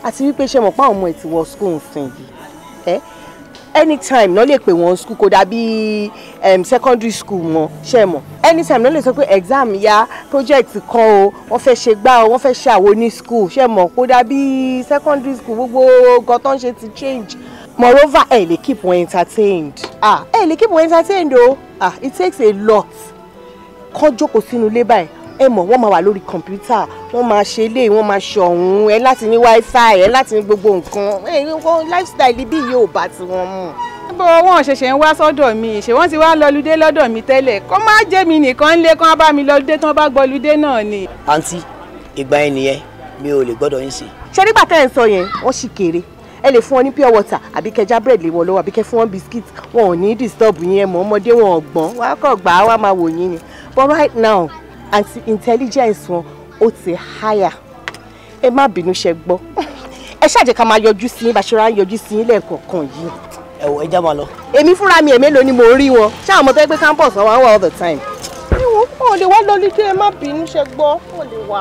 àti wípé ṣe mọ̀ pé àwọn ọmọ ẹ̀ ti wọ school nsìn yìí anytime náà lè pè wọ́n school kò dàbí secondary school mọ́ ṣe mọ̀ anytime náà lè sọ pé exam ya project kan o wọ́n fẹ́ ṣe gbá o wọ́n fẹ́ ṣe àwo ní school ṣe mọ̀ kò dàbí secondary school gbogbo nǹkan tó ń ṣe ti change moreover ẹ lè keep wọn entertained ẹ lè keep wọn entertained o it takes a lot kọ́ jókòó sínú ilé báyìí ẹ mọ̀ wọ́n máa wà lórí kọ̀ǹpútà wọ́n máa ṣe ilé wọ́n máa ṣe ọ̀hún ẹ láti ní wifi ẹ láti ní gbogbo nǹkan lifestyle bí yóò bá ti wọn mú. bó wọn ṣẹ̀ṣẹ̀ ń wá sọ́dọ̀ mi ṣé wọ́n ti wá lọ́lùdé lọ́dọ̀ mi tẹ́lẹ̀ kó má jẹ́ mi nìkan ń lé kán bá mi lọ́lùdé tán bá gbọ́lùdé náà ni. àǹtí ìgbà yẹn nìyẹn mi ò lè gbọ́dọ̀ yín sí. ṣé nígbà tẹ́ ẹ̀ ń sọ yẹn wọ́n sì kéré ẹ lè fún wọn ní pure water àbí kẹjá bread lè wọ lọ́wọ́ àbí kẹ fún wọn biscuit wọn ò ní disturb yín ẹ mọ̀ ọmọdé wọn ọ̀gbọ́n wọn á kàn gbà á wá máa wò yín ni but right now àti intelligence wọn ó ti higher ẹ má bínú ṣe gbọ́ ẹ ṣáà jẹ́ ká máa yọjú sí yín bá ṣe rán yọjú sí yín lẹ́ẹ̀kọ̀ọ̀kan yìí. ẹ wọ ẹja máa lọ. èmi fúnra mi èmélòó ni mo rí wọn ṣáà ọmọ tó yẹ pé campus wọn wá all the time. wọn ò lè wá lórí dé ẹ má bínú ṣe gbọ́ wọn ò lè wá.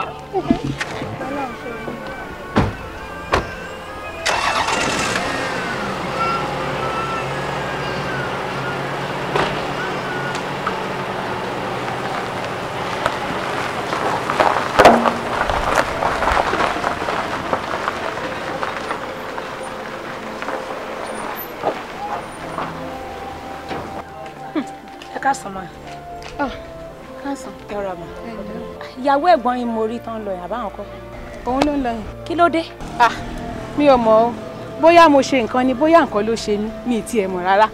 Kásán ma. Kásán. Ẹ̀rọ ma. Ìyàwó ẹ̀gbọ́n yín mo rí tán lọ yẹn àbáwọn kọ́. Òun ló ń lọ yẹn. Kí ló dé? Mi ò mọ̀ o. Bóyá mo ṣe nǹkan ni bóyá nǹkan ló ṣe mí mi ì tiẹ̀ mọ̀ rárá.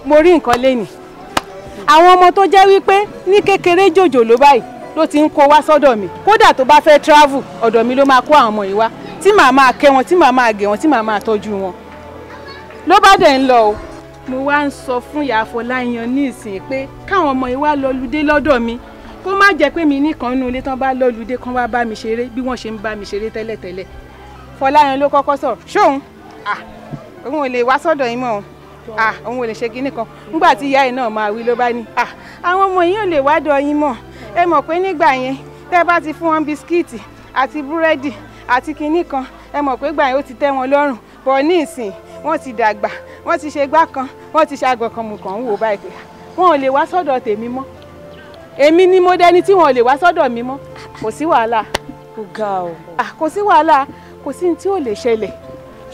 Mo rí nǹkan lénìí. Àwọn ọmọ tó jẹ́ wípé ní kékeré jòjòló báyìí ló ti ń kó wá sọ́dọ̀ mi. Kódà tó bá fẹ́ travel ọ̀dọ̀ mi ló máa kó àwọn ọmọ yìí wá. Tí màá máa kẹ́ wọn, tí màá máa gẹ̀ wọn, tí màá máa tọ́jú wọn. Ló bá dẹ̀ ń lọ o. Mo wá ń sọ fún ìyá Fọláyan ní ìsìn pé káwọn ọmọ yìí wá lọ́lùdé lọ́dọ̀ mi kó má jẹ́ pé mi nìkan nínú ilé tán bá lọ́lùdé kan wá bá mi ṣeré bí wọ́n ṣe ń bá mi ṣeré tẹ́lẹ̀tẹ́lẹ̀. Fọláyan ló kọ́kọ́ sọ̀rọ̀ ṣóun òun ò lè wá sọ́dọ̀ yín mọ́ òun ò lè ṣe kinní kan nígbà tí ìyá ẹ̀ náà máa wí ló bá ní àwọn ọmọ yìí ò lè wá dọ̀ yín mọ́ ẹ mọ̀ pé nígbà yẹn tẹ́ bá ti fún wọn bisikíìtì àti búrẹ́dì àti kinní kan ẹ mọ̀ pé gbà yẹn ó ti tẹ́ wọn lọ́rùn bọ̀ ní ìsìn wọ́n ti dàgbà wọ́n ti ṣe gbá kan wọ́n ti ṣàgbọ̀n kan mú kàn ń wò báyìí pé wọn ò lè wá sọ́dọ̀ tèmi mọ́ èmi ni mo dẹni tí wọn ò lè wá sọ́dọ̀ mi mọ́ kò sí wàhálà. Ó ga o. Kò sí wàhálà kò sí ní tí ò lè ṣẹlẹ̀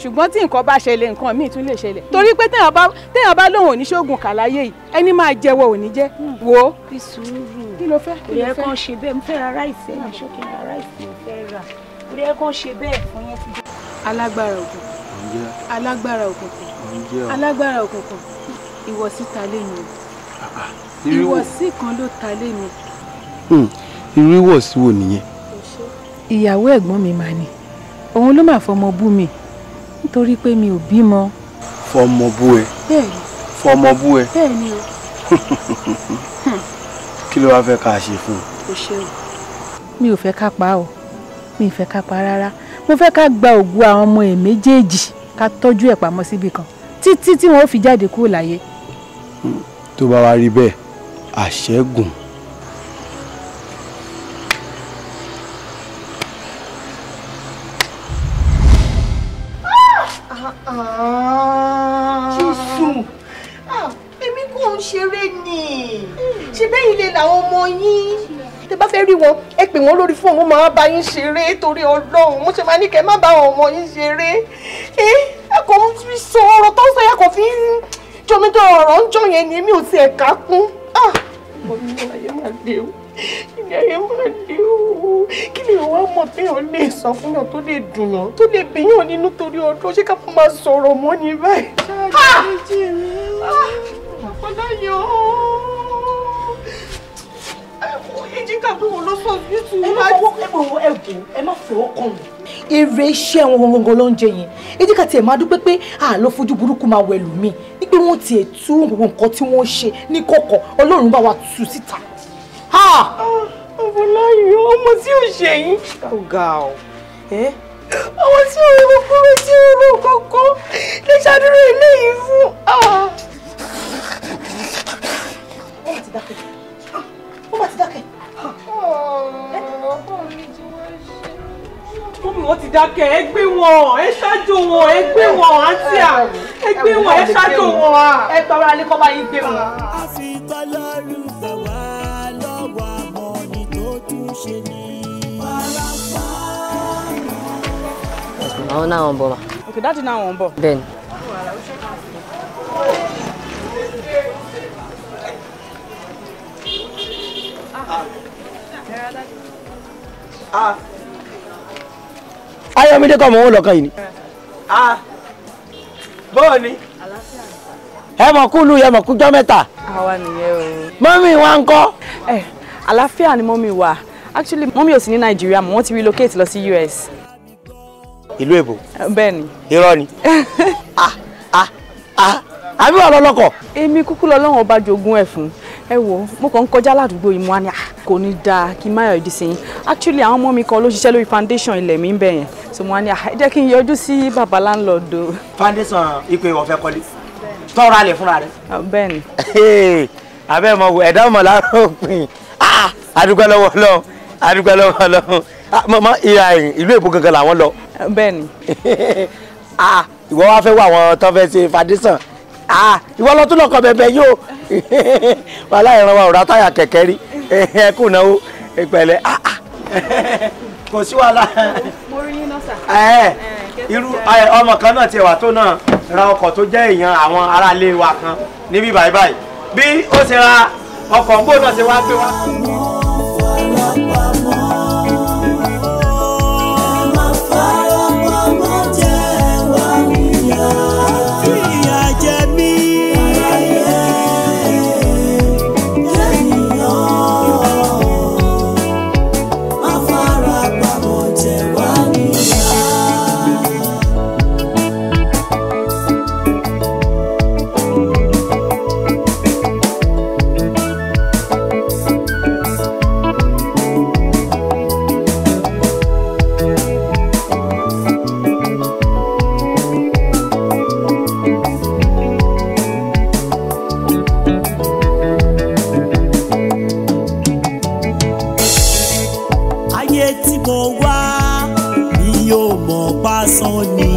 ṣùgbọ́n tí nǹkan bá ṣẹlẹ̀ nǹkan míì tún lè ṣẹlẹ̀ torí pé téèyàn bá lóun ò ní ṣoògùn kàláyé yìí ẹni máa jẹ́wọ́ ò ní jẹ́ wò ó. Fi sùúrù. Kí ló fẹ́? Kò yẹ kán ṣe bẹ́ẹ̀ mo fẹ́ ra ráìsì ẹ̀ ṣókè ra ráìsì mo fẹ́ rà kò yẹ kán ṣe bẹ́ẹ̀ fún yẹn ti. Alágbára òkùnkùn alágbára òkùnkùn alágbára òkùnkùn ìwọ̀sí ta lé mi ìwọ̀sí kan ló ta lé mi. irú ìwọ̀sí wo nìyẹn. ìyàwó ẹ̀gbọ́n mi mà ní òun ló máa fọmọ bú mi nítorí pé mi ò bímọ. fọmọ bú ẹ. bẹ́ẹ̀ni. fọmọ bú ẹ. bẹ́ẹ̀ni o. kí ló wá fẹ́ ká ṣe fún un. o ṣe o mi ò fẹ́ ká pa o mi ì fẹ́ ká pa rárá mo fẹ́ ká gba ògùn àwọn ọmọ ẹ̀ méjèèjì ká tọ́jú ẹ̀ pamọ́ síbì kan títí tí wọ́n ó fi jáde kúrò láyé. tó bá wá rí bẹ́ẹ̀ àṣẹ́gun. Jésù èmi kò ń ṣeré ni ṣe bẹ́ẹ̀ ilé làwọn ọmọ yín tẹ bá fẹ́ rí wọn ẹ pè wọ́n lórí fóònù wọn máa bá yín ṣeré torí Ọlọ́run mo ṣe máa ní kẹ́ má bá àwọn ọmọ yín ṣeré ẹ kò ń fi sọ ọ̀rọ̀ tó ń sọ yà kò fi ń jọmídọ̀ ọ̀rọ̀ ń jọ yẹn ni èmi ò tiẹ̀ ká kún ọmọ mi ní ayé máa dé o ní ayé máa dé o kí ni ìwà mọ̀ pé o lè sọ fún yàn tó lè dùn yàn tó lè bí yàn nínú torí Ọlọ́run ṣé ká fún máa sọ̀rọ̀ mọ́ ni báyìí. Ọláyọ̀ ìjìká tó wọ́n lọ sọ fíìtù ẹ má fọwọ́ kàn mí. Èrè iṣẹ́ wọn gangan ló ń jẹ yẹn ìjìká tiẹ̀ máa dúpẹ́ pé àlọ́ fojú burúkú máa wẹ̀lú mi ní pé wọ́n tiẹ̀ tú gbogbo nǹkan tí wọ́n ṣe ní kọ̀kọ̀ Ọlọ́run bá wa tú síta. Ọláyọ̀ ọmọ tí ò ṣe yín ọ̀gá ọ̀ ọmọ tí ò rí kúrò tí ò rò kọ̀ọ̀kan lè ṣàdúró eléyìí fún. Wọ́n ti dákẹ́. Wọ́n ti dákẹ́. Mọ́mí wọ́n ti dákẹ́ ẹ gbé wọn ẹ ṣáájú wọn ẹ gbé wọn àǹtí à ẹ gbé wọn ẹ ṣáájú wọn à. Ẹ gbọ́ra alẹ́ kọ́ bá yín gbé wọn. àfikọ́ lọ́rùn gbà wá lọ́wọ́ àmọ́ ni tó tún ṣe ní. Àwọn náà wọ́n bọ̀ ma. Okay, dáàdì náà wọ́n bọ̀. Bẹ́ẹ̀ni. Ayọ̀mídé kọ́ mọ̀ wọ́n lọ́kàn yìí ni. Bọ́ọ̀ ni. Ẹ mọ̀ kúlù ẹ mọ̀ kújọ́ mẹ́ta. Àwa nìyẹn o. Mọ́mí wa ń kọ́. Àlàáfíà ni mọ́mí wà. Actually mọ́mí ò sí ní Nàìjíríà mọ́ wọ́n ti relocate lọ sí US. Ìlú èbò. Bẹ́ẹ̀ni. Irọ́ ni. Àbí wà lọ́lọ́kọ̀. Èmi kúkú lọ́lọ́run ọba jogún ẹ̀ fún. Ẹ wo mo kàn ń kọjá ládùúgbò yìí mo wá ní kò ní dáa kí n má yọjú sí yín. Actually àwọn ọmọ mi kan ló ṣiṣẹ́ lórí foundation ilẹ̀ mi ń bẹ̀ yẹn. So mo wá ní ẹ jẹ́ kí n yọjú sí bàbá láńlọ́ọ̀dù. Foundation ipò ìwọ̀n fẹ́ kọ́lé. Tọ́ra lẹ̀ fúnra rẹ̀. Bẹ́ẹ̀ni. Abẹ́ mọ̀ wò ẹ̀dá mọ̀ láàárọ̀ òpin. Adúgbò lọ́wọ́ lọ. Adúgbò lọ́wọ́ lọ. Mọ̀mọ́ ìlú èbó gangan làwọn lọ. Bẹ́ẹ̀ni. Ìwọ wá fẹ́ wọ àwọn tó fẹ́ ṣe foundation. Ìwọ lọ tún lọkọ bẹ̀bẹ̀ yóò. Wàhálà ìran wa ò ra táyà kẹ̀kẹ́ rí. Ẹ kù náwó ìpẹ̀lẹ́. Kò sí wàhálà. Mo rí yín náà sà. Irú ọmọ kan náà tiẹ̀ wà tó náà ra ọkọ̀ tó jẹ́ èèyàn àwọn aráalé wa kan níbí báyìí. Bí ó ṣe ra ọkọ̀ ń bò náà ṣe wá gbé wá. Ayé tí mo wá mi ò mọ̀ pásán ni.